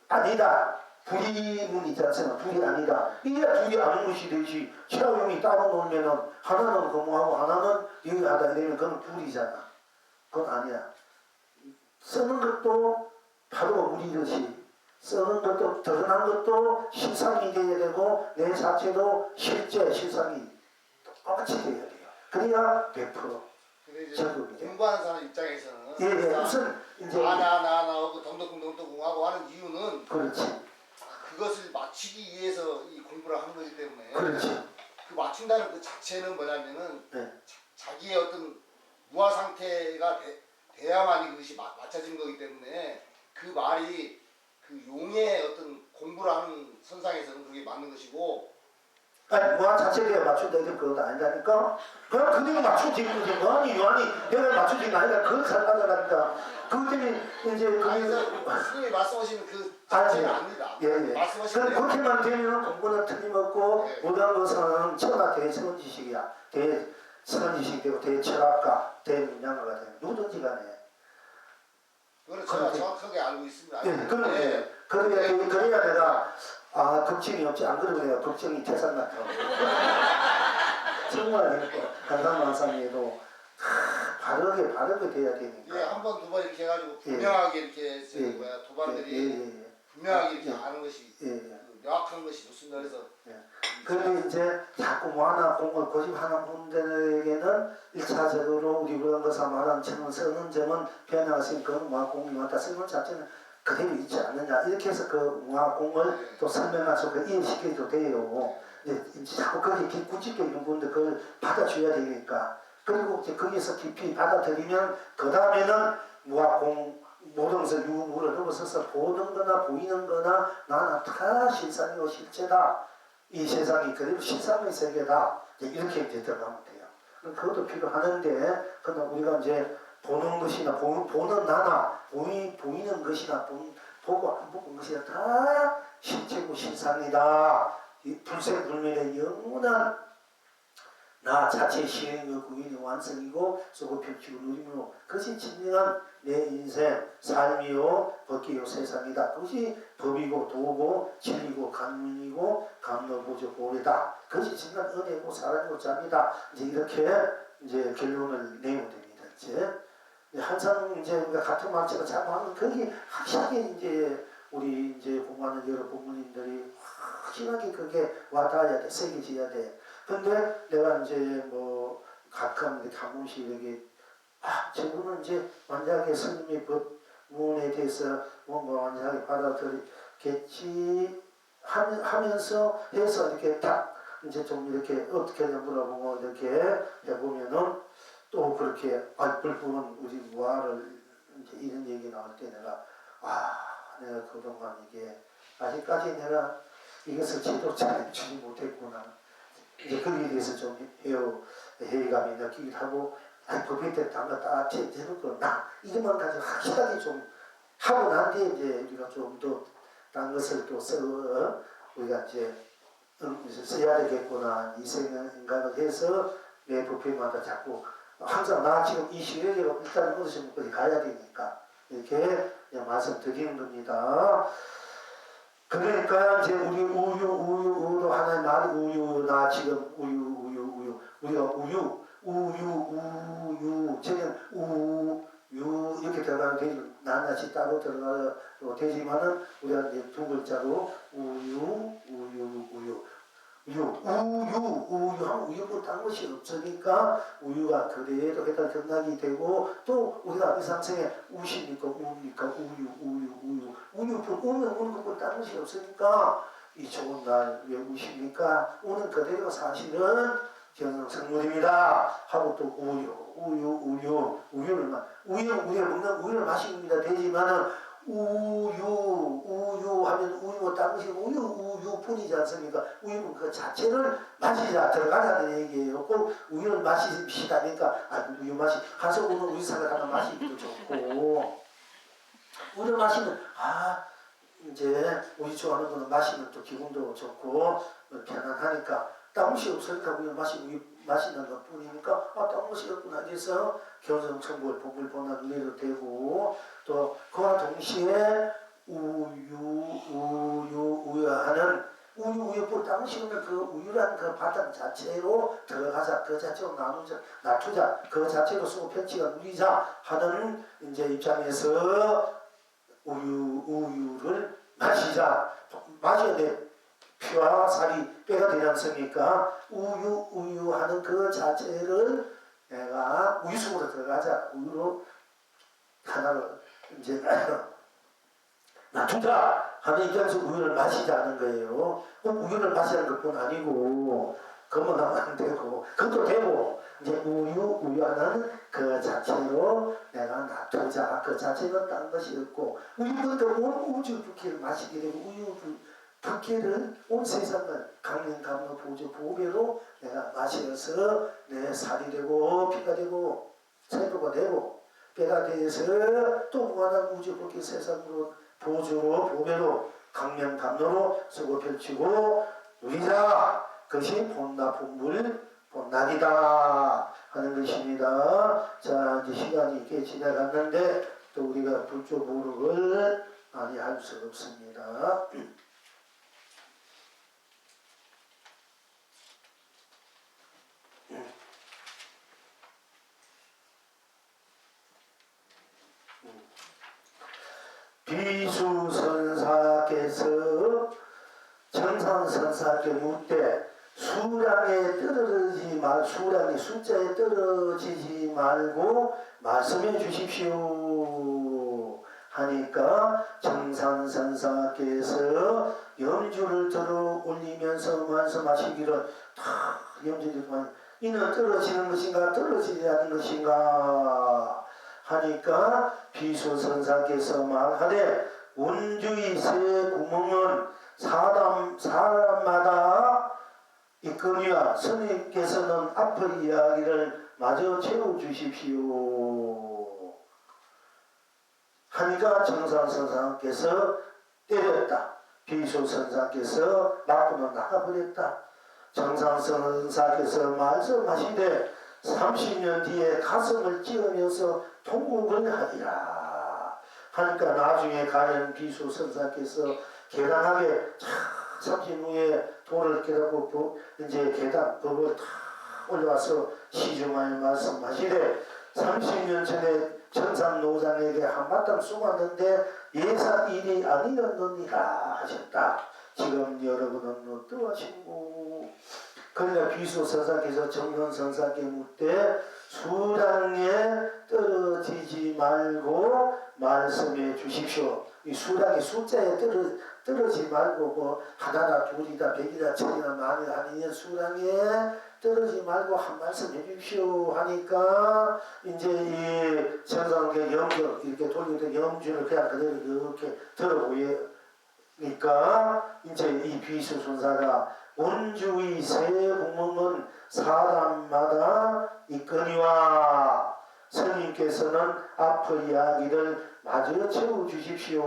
S1: 아니다. 불이문 있지 않습니까? 둘이 아니다. 이게 둘이 아는 것이 되지. 체화용이 따로 놓으면은 하나는 거무하고 하나는 영하다 이러면 그건 둘이잖아. 그건 아니야. 쓰는 것도 바로 우리듯이 쓰는 것도 드러난 것도 실상이 되어야 되고 내 자체도 실제 실상이 똑같이 되어야 돼요. 그래야 100%
S2: 근데 이제
S1: 적응이 돼요.
S2: 공부하는 사람 입장에서는
S1: 예, 우선 이제
S2: 나하고 덩덕덩덕하고 하는 이유는
S1: 그렇지,
S2: 그것을 맞추기 위해서 이 공부를 하는 거기 때문에
S1: 그렇지.
S2: 그 맞춘다는 그 자체는 뭐냐면은
S1: 네.
S2: 자기의 어떤 무아 상태가 돼야만이 그것이 맞춰진 거기 때문에 그 말이 그 용의 어떤 공부를 하는 선상에서는 그게 맞는 것이고
S1: 아니 무한 자체가 맞춘다 이게 그것도 아니다니까. 그냥 그대로 맞춰지는 거지. 뭐하니 요한이 내가 맞춰진 거 아니라 그걸 잘 받아간다. 그것 때문에 이제
S2: 그래서 스님이 말씀하시는 그 자체가 아니다.
S1: 예.
S2: 말씀하시는
S1: 그럼 그렇게만 되면 공부는 틀림없고
S2: 예.
S1: 모든 것은 천하 대천지식이야. 대천지식 되고 대철학가 대문양가가 되는 누구든지 간에.
S2: 그거는 제가 정확하게 알고 있습니다.
S1: 예, 그래야 내가 걱정이 없지. 안 그러면 내가 걱정이 태산 같다고. 정말 간단만상에도 바르게 돼야 되니까.
S2: 예, 한 번 두 번 이렇게 해가지고
S1: 예.
S2: 분명하게 이렇게
S1: 예.
S2: 도반들이 분명하게 이렇게
S1: 예.
S2: 아는 것이
S1: 예.
S2: 그 명확한 것이 좋습니다. 그래서
S1: 그런데 이제 자꾸 뭐 하나 공을 고집하는 분들에게는 1차적으로 우리 무당거사 말한 점은 쓰는 점은 변화했으니까 무화공이 왔다 쓰는 자체는 그대로 있지 않느냐 이렇게 해서 그 무화공을 또 설명하셔서 이해시켜도 돼요. 이제 자꾸 거기에 굳게 있는 분들 그걸 받아줘야 되니까 그리고 이제 거기서 깊이 받아들이면 그 다음에는 무화공 모든 것을 유무를 넘어서서 보는 거나 보이는 거나 나는 다 실상이고 실제다. 이 세상이 그대로 실상의 세계다. 이렇게 이제 들어가면 돼요. 그것도 필요하는데, 그러나 우리가 이제 보는 것이나 보는 나나 보이는 것이나 보고 안 보는 것이나 다 실체고 실상이다. 이 불생불멸의 영원한 나 자체의 시행의 구인의 완성이고 쏘고 펼치고 누림으로 그것이 진정한 내 인생 삶이요 법기요 세상이다. 그것이 법이고 도고 진리고 감문이고 감로보조 고래다. 그것이 진정한 은혜고 사랑이고 짬이다. 이제 이렇게 이제 결론을 내면 됩니다. 이제 항상 이제 우리가 같은 말처럼 자꾸 하면 거기 확실하게 이제 우리 이제 공부하는 여러 부모님들이 확실하게 그게 와닿아야 돼, 새겨져야 돼. 근데 내가 이제 뭐 가끔 이렇게 한 번씩 이렇게 저분은 이제 만약에 스님의 법문에 대해서 뭔가 완전하게 받아들이겠지 하면서 해서 이렇게 딱 이제 좀 이렇게 어떻게 물어보고 이렇게 해보면은 또 그렇게 불법은 우리 무아를 이제 이런 얘기 나올 때 내가 내가 그동안 이게 아직까지 내가 이것을 제대로 잘 주지 못했구나. 이제 거기에 대해서 좀 회의감이 느끼기도 하고 법에 대해 담갔다 제대로 나 이것만 가지고 확실하게 좀 하고 난 뒤에 이제 우리가 좀 더 딴 것을 또 우리가 이제 써야 되겠구나 이 생각을 해서 매 부패마다 자꾸 항상 나 지금 이 시력에 일단 어디서 어디 가야 되니까 이렇게 그냥 말씀드리는 겁니다. 그러니까 이제 우리 우유로 하나의 말이 우유 나 지금 우유 우리가 우유 저는 우유 이렇게 들어가면 되지 낱낱이 따로 들어가도 되지만은 우리가 이제 두 글자로 우유 하면 우유는 딴 것이 없으니까 우유가 그대로 해당 견락이 되고 또 우리가 일상생에 우십니까 우입니까 우유뿐 우는 것뿐 딴 것이 없으니까 이 좋은 날 왜 우십니까 우는 그대로 사실은 견성성물입니다 하고 또 우유를 먹는 우유를 마십니다 되지만은 우유 하면 우유 딴 것이 우유뿐이지 않습니까? 우유는 그 자체를 마시자 들어가자는 얘기예요. 꼭 우유를 마시다니까 우유 마시 가서 오는 우유사를 하나 마시기도 좋고 우유를 마시면 이제 우유 좋아하는 거는 마시면 또 기분도 좋고 편안하니까 딴 것이 없으니까 우유 마시는 것 뿐이니까 딴 것이 없구나 그래서 견성청불 복을 보나 눈에도 되고 또 그와 동시에 우유하는 우유뿐 당시에는 그 우유란 그 바탕 자체로 들어가자, 그 자체로 나누자, 놔두자, 그 자체로 쓰고 편치가 누리자 하는 이제 입장에서 우유를 마시자. 마셔야 돼. 피와 살이 뼈가 되지 않습니까? 우유 하는 그 자체를 내가 우유 속으로 들어가자. 우유로 하나를 이제 놔두자 하는 입장에서 우유를 마시자는 거예요. 그럼 우유를 마시는 것뿐 아니고 그것만 하면 안 되고 그것도 되고 이제 우유하는 그 자체로 내가 놔두자. 그 자체는 딴 것이 없고 우유부터 온 우주 부끼를 마시게 되고 우유 부끼를 온 세상을 강림 감로 보조 보배로 내가 마셔서 내 살이 되고 피가 되고 세포가 되고 뼈가 돼서 또 무한한 우주 부끼 세상으로 보조로 보배로 강명 감로로 쓰고 펼치고 누리자. 그것이 본납본물 본낙이다 하는 것입니다. 자, 이제 시간이 이렇게 지나갔는데 또 우리가 불조보룩을 많이 할 수 없습니다. 비수선사께서 정상선사께 묻되 수량에 수량이 숫자에 떨어지지 말고 말씀해 주십시오 하니까 정상선사께서 염주를 들어 올리면서 말씀하시기를 다 염주를 이는 떨어지는 것인가 떨어지지 않는 것인가 하니까 비수선사께서 말하되 원주의 세 구멍은 사람마다 있거니와 스님께서는 앞의 이야기를 마저 채워주십시오 하니까 정상선사께서 때렸다. 비수선사께서 맞고는 나가버렸다. 정상선사께서 말씀하시되 30년 뒤에 가슴을 찌으면서 통곡을 하리라 하니까 나중에 가연 비수선사께서 계단하게 30년 후에 돌을 깨닫고 이제 계단 법을 다 올라와서 시중하여 말씀하시되 30년 전에 전삼노장에게 한바탕 쏘았는데 예산 일이 아니었느니라 하셨다. 지금 여러분은 어떠하신고? 그러니까 비수선사께서 정선선사께 묻되 수량에 떨어지지 말고 말씀해 주십시오. 이 수량이 숫자에 떨어지지 말고 뭐 하나나 둘이다 백이다 천이나 만이다 아니면 수량에 떨어지지 말고 한 말씀 해주십시오 하니까 이제 이 전상계 염주 이렇게 돌리던 염주를 그냥 그대로 이렇게 들어보니까 이제 이 비수선사가 원주의 세 구멍은 사람마다 있거니와 스님께서는 앞의 이야기를 마저 채워주십시오.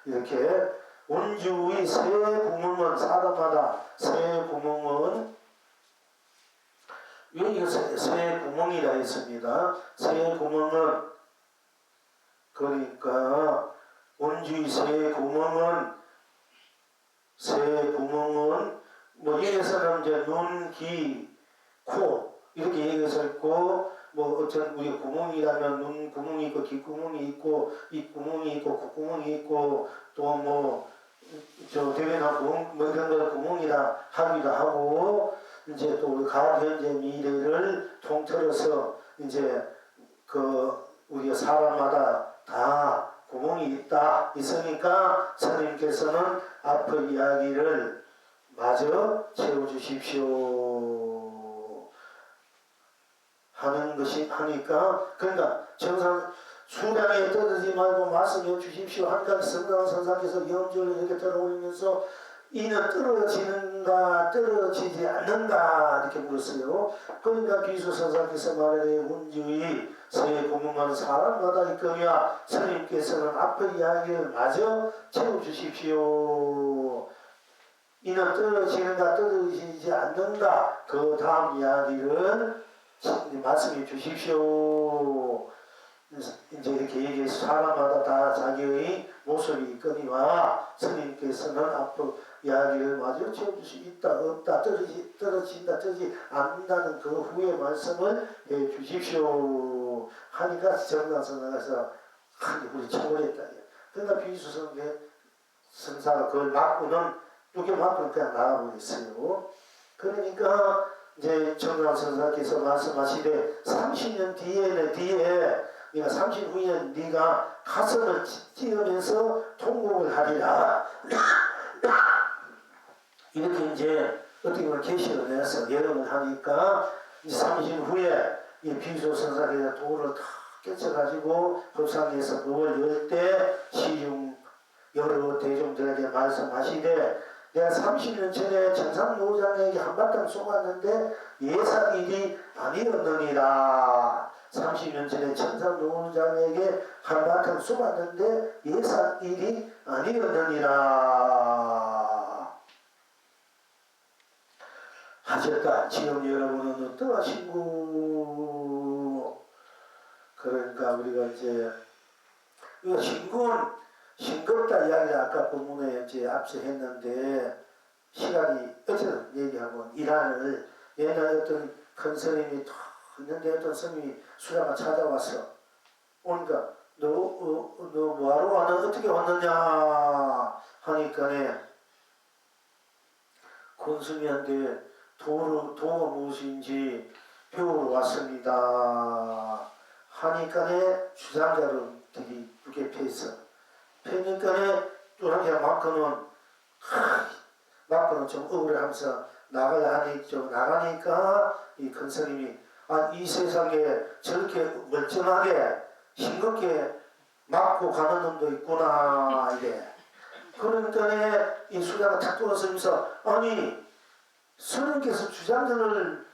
S1: 이렇게 원주의 세 구멍은 사람마다 세 구멍은 왜 이거 세 구멍이라 했습니다. 세 구멍은 그러니까 원주의 세 구멍은 뭐 여기서는 이제 눈, 귀, 코 이렇게 얘기해서 있고 뭐 어떤 우리 구멍이라면 눈 구멍이 있고 귀 구멍이 있고 입 구멍이 있고 코 구멍이 있고 또 뭐 저 대변한 구멍 뭐 이런 걸 구멍이라 하기도 하고 이제 또 과거 현재 미래를 통틀어서 이제 그 우리 사람마다 다 구멍이 있으니까 스님께서는 앞의 이야기를 마저 채워주십시오 하는 것이 하니까 그러니까 정상 수량에 떨어지지 말고 말씀해 주십시오 하니까 성당선사께서 염주를 이렇게 들어올리면서 이는 떨어지는가 떨어지지 않는가 이렇게 물었어요. 그러니까 비수선사께서 말하되 원주의 세 구멍은 사람마다 있거니와 스님께서는 앞의 이야기를 마저 채워주십시오. 이는 떨어지는가 떨어지지 않는가 그 다음 이야기를 말씀해 주십시오. 이제 이렇게 얘기해서 사람마다 다 자기의 모습이 있거니와 스님께서는 앞으로 이야기를 마저 채워줄 수 있다 없다 떨어진다 떨어지지 않는다는 그 후의 말씀을 해 주십시오 하니까 정강선 나가서 우리 처벌했다. 그러니까 비수성계 선사가 그걸 맞고는 두개 맞고는 그냥 나가버렸어요. 그러니까 이제 정강선사께서 말씀하시되 30년 뒤에 네가 30 후에 네가 가슴을 찌르면서 통곡을 하리라. 이렇게 이제 어떻게 보면 계시를 내서 예언을 하니까 이제 30 후에 이 비조선사께서 도를 다 깨쳐가지고 법상에서 법을 열 때 시중 여러 대중들에게 말씀하시되 내가 30년 전에 천상노장에게 한바탕 쏘았는데 예사일이 아니었느니라. 30년 전에 천상노장에게 한바탕 쏘았는데 예사일이 아니었느니라 하셨다. 지금 여러분은 어떠하신고? 그러니까 우리가 이제 이거 싱겁다 이야기를 아까 본문에 이제 앞서 했는데 시간이 어쨌든 얘기하고 이란을 옛날 어떤 큰 스님이 탁 있는데 어떤 스님이 수자가 찾아왔어. 오니까 너 뭐하러 왔는 어떻게 왔느냐 하니까네 권스님한테 도가 무엇인지 배우러 왔습니다. 하니까네 주장자들이 두개 패있어. 패니까네 뚜랑이 마크는 좀 억울해하면서 나가니까 이 큰 스님이 이 세상에 저렇게 멀쩡하게 싱겁게 맞고 가는 놈도 있구나 이래. 그러니까네 이 수자가 탁 돌아서면서 아니 스님께서 주장전을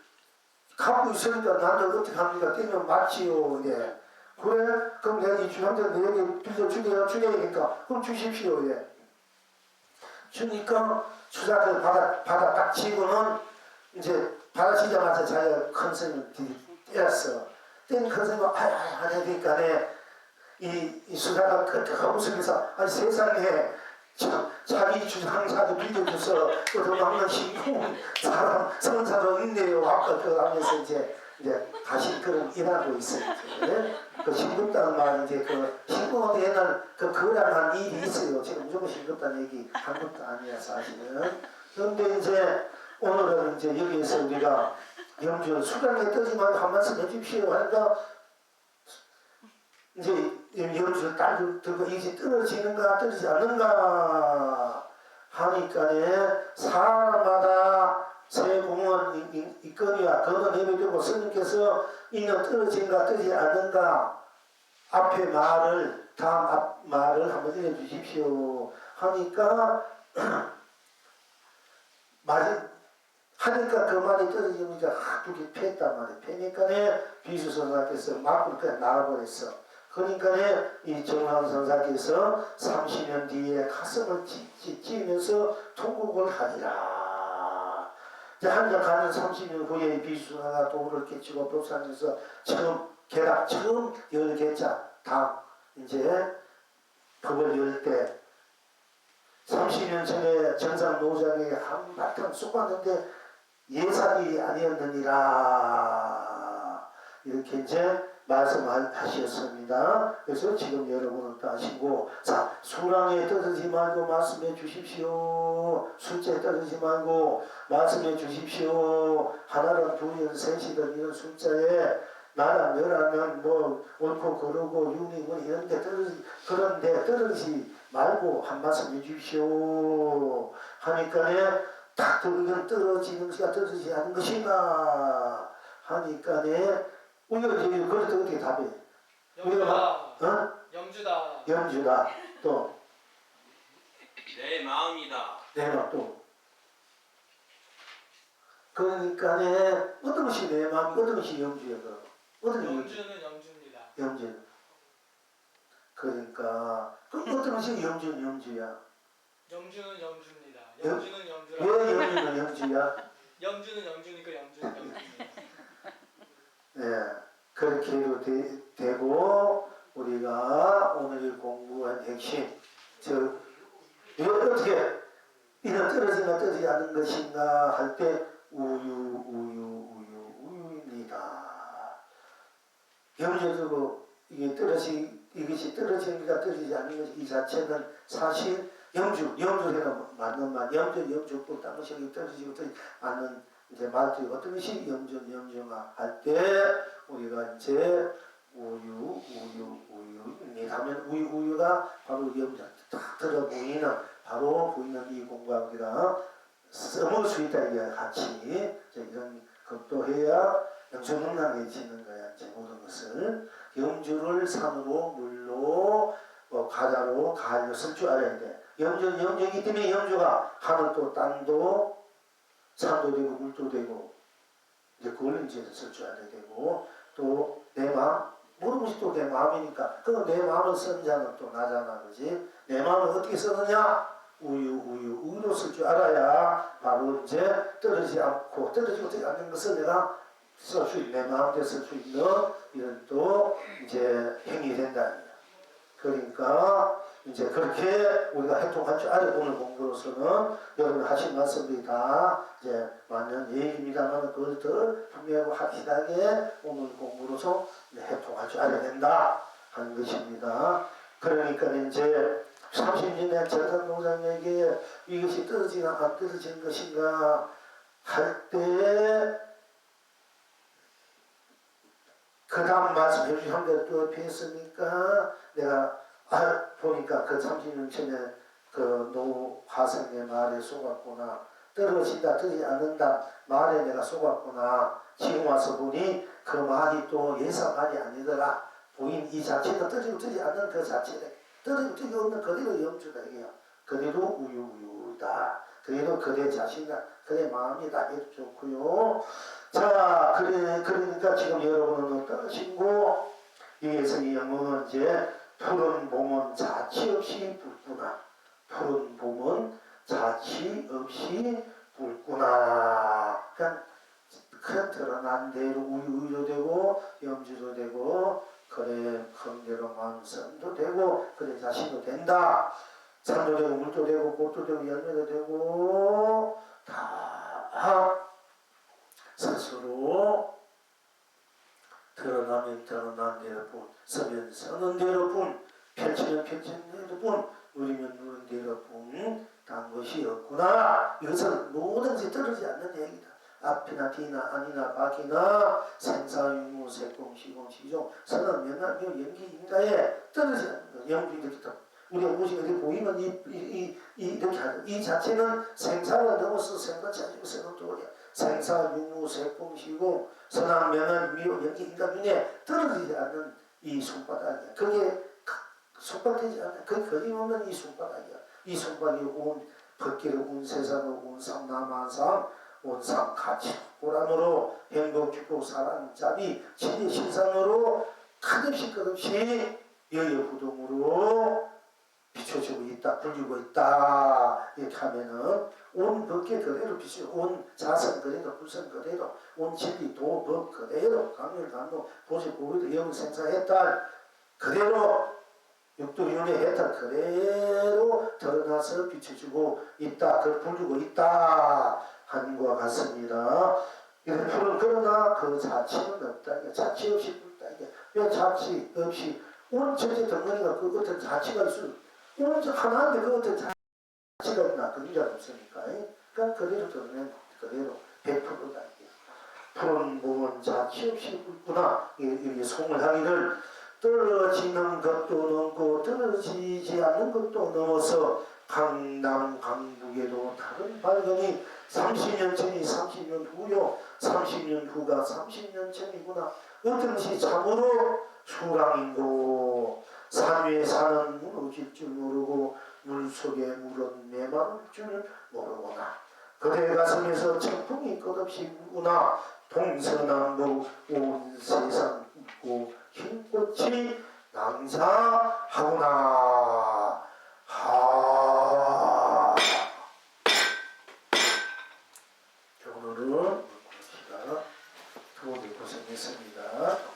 S1: 갖고 있으니까 나는 어떻게 합니까? 때면 맞지요. 예. 그래? 그럼 내가 이 주장전 내게 빌려주니까 그럼 주십시오. 예. 주니까 수자를 받아 딱 치고는 이제 받아치자마자 자기가 큰 스님을 때렸어. 땐 큰 스님은 하니까 이 수자가 그때가 웃으면서 아니 세상에 참 자기 주장사도 빌려줘서 또 도망는 싱거운 사람 선사도 있네요. 아까 그 하면서 이제 다시 그런 일하고 있어요. 그 싱겁다는 말은 이제 그 싱거운 데는 그 거량한 일이 있어요. 지금 무조건 싱겁다는 얘기 한 것도 아니야 사실은. 그런데 이제 오늘은 이제 여기에서 우리가 영주 수강에 떠지만 한 말씀 해주십시오 하니까 이제 영주를 딱 들고 이게 떨어지는가 떨어지지 않는가 하니까네 사람마다 새 공원 있거니와 그는 예배되고 스님께서 이는 떨어진가 떨어지지 않는가 앞에 말을 다음 말을 한번 읽어주십시오 하니까 하니까 그 말이 떨어지니까 두개 패했단 말이에요. 패니까네 비수선사께서 맞고 그냥 나가버렸어. 그러니까 이 정황선사께서 30년 뒤에 가슴을 찌면서 통곡을 하리라. 이제 한적하는 30년 후에 비수선사가 도를 깨치고 법상에서 처음 열 개자 다음 이제 법을 열 때 30년 전에 정상노장에게 한바탕 쏘았는데 예사일이 아니었느니라 이렇게 이제 말씀하셨습니다. 그래서 지금 여러분은 따시고 자 수랑에 떨어지지 말고 말씀해 주십시오. 숫자에 떨어지지 말고 말씀해 주십시오. 하나는 두년 셋이든 이런 숫자에 나라 너라면 뭐 옳고 그르고 윤이 뭐 이런 데 그런데 떨어지지 말고 한 말씀 해주십시오 하니까네 딱 이건 떨어지는 것인가 떨어지지 않은 것인가 하니까네 우리가 이제 그래도 어떻게 답해? 영주다 또
S4: 내 마음이다.
S1: 내 마음 또 그러니까네 어떤 것이 내 마음 어떤 것이 영주야 어떤
S5: 영주는 영주입니다.
S1: 영주 그러니까 그 어떤 것이 영주야?
S5: 영주는 영주입니다.
S1: 영-
S5: 영주는 영주라.
S1: 왜 영주는 영주야?
S5: 영주는 영주니까 영주는 영주입니다.
S1: 예. 그렇게 해도 되고 우리가 오늘 공부한 핵심 이거 어떻게 이는 떨어지나 떨어지지 않는 것인가 할 때 우유입니다. 염려두고 이것이 떨어지니까 떨어지지 않는 것이 이 자체는 사실 염주에는 맞는 말, 염주법 딴 것이 떨어지고 떨어지지 않는 이제 말들이 어떤 것이 염주가 할 때 우리가 이제 우유입니다. 하면 우유가 바로 염주 딱 들어 보이는 이 공부하기가 써먹을 수 있다 이게 같이 이런 것도 해야 영수능랑해지는 거야. 이제 모든 것을 염주를 산으로 물로 가다로 가하려 쓸 줄 알아야 돼. 염주이기 때문에 염주가 하늘도 땅도 산도 되고 물도 되고 이제 그걸 이제 쓸 줄 알아야 되고 또 내 마음 모든 것이 또 내 마음이니까 그 내 마음을 쓰는 자는 또 나잖아, 그지? 내 마음을 어떻게 쓰느냐? 우유로 쓸 줄 알아야 바로 이제 떨어지지 않고 떨어지지 않는 것을 내가 쓸 수 있는 내 마음대로 쓸 수 있는 이런 또 이제 행위 된다. 그러니까 이제 그렇게 우리가 해통할 줄 알아요. 오늘 공부로서는 여러분 하신 말씀들이 다 이제 맞는 얘기입니다만 그걸 더 분명하고 확실하게 오늘 공부로서 해통할 줄 알아야 된다 하는 것입니다. 그러니까 이제 30년의 재산농장에게 이것이 떨어지나 안 떨어지는 것인가 할 때 그 다음 말씀해 주신 한대 또 뵀으니까 내가 보니까 그 30년 전에 그 노 화성의 말에 속았구나. 떨어지지 않는다 말에 내가 속았구나. 지금 와서 보니 그 말이 또 예사 말이 아니더라. 보인 이 자체가 떨어지지 않는 그 자체네. 떨어지지 없는 그대로 염주다 이게요. 그대로 우유다. 그대로 그대 자신이다. 그대 마음이다. 해도 좋고요. 자, 그러니까 지금 여러분은 어떤 신고 여기서 이 영은 이제 푸른 봄은 자취 없이 붉구나. 푸른 봄은 자취 없이 붉구나. 그냥 드러난 대로 우유도 되고 염주도 되고 그래 그대로 마음성도 되고 그래 자신도 된다. 산도 되고 물도 되고 꽃도 되고 열매도 되고 다 스스로 드러나면 드러난 대로뿐 서면 서는 대로뿐 펼치면 펼치는 대로뿐 누리면 누른 대로뿐 단 것이 없구나. 이것은 뭐든지 떨어지지 않는 얘기다. 앞이나 뒤나 아니나 밖이나 생사유무 색공 시공 시종 선언 면하며 연기 인가에 떨어지지 않는 것. 영주 이렇게 우리가 무엇이 어디 보이면 이렇게 하죠. 이 자체는 생사를 넘어서 생사 차지고 생각도리야. 생사, 유무, 색공시고 선악, 명언, 미혹, 연기, 인간 중에 떨어지지 않는 이 손바닥이야. 그게 손바닥이지 않아. 그게 거짓없는 이 손바닥이야. 이 손바닥이 온 법계로 온 세상으로 온 삼남한상 온상 가치 고란으로 행복, 축복, 사랑, 자비, 진리, 신상으로 끝없이 여여부동으로 비춰주고 있다, 불리고 있다. 이렇게 하면은 온 법계 그대로 비추, 온 자선 그대로, 불선 그대로, 온 진리, 도, 법 그대로, 강렬, 감동, 보시, 보기도 영 생사했다. 그대로 육도윤회 했다. 그대로 드러나서 비춰주고 있다. 그걸 불리고 있다. 하는 것과 같습니다. 이런 풀은 그러나 그 자취는 없다. 자취 없이 불다. 왜 자취 없이 온 전체 덩어리가 그 어떤 자취가 있어. 온 하나인데 그 어떤 자취가 있나. 그런 게 없으니까. 그러니까 그대로 드러낸 그대로 100%다. 푸른 몸은 자취 없이 불구나. 이게 송을하기를 떨어지는 것도 넘고 떨어지지 않는 것도 넘어서 강남 강북에도 다른 발견이 30년 전이 30년 후요. 30년 후가 30년 전이구나. 어떤 것이 참으로 수랑인고 산 위에 산은 무너질 줄 모르고 물속에 물은 메마를 줄 모르구나. 그대 가슴에서 청풍이 끝없이 불구나. 동서남북 온 세상 웃고 흰꽃이 낭사하구나. 오늘은 시간 두 분 고생했습니다.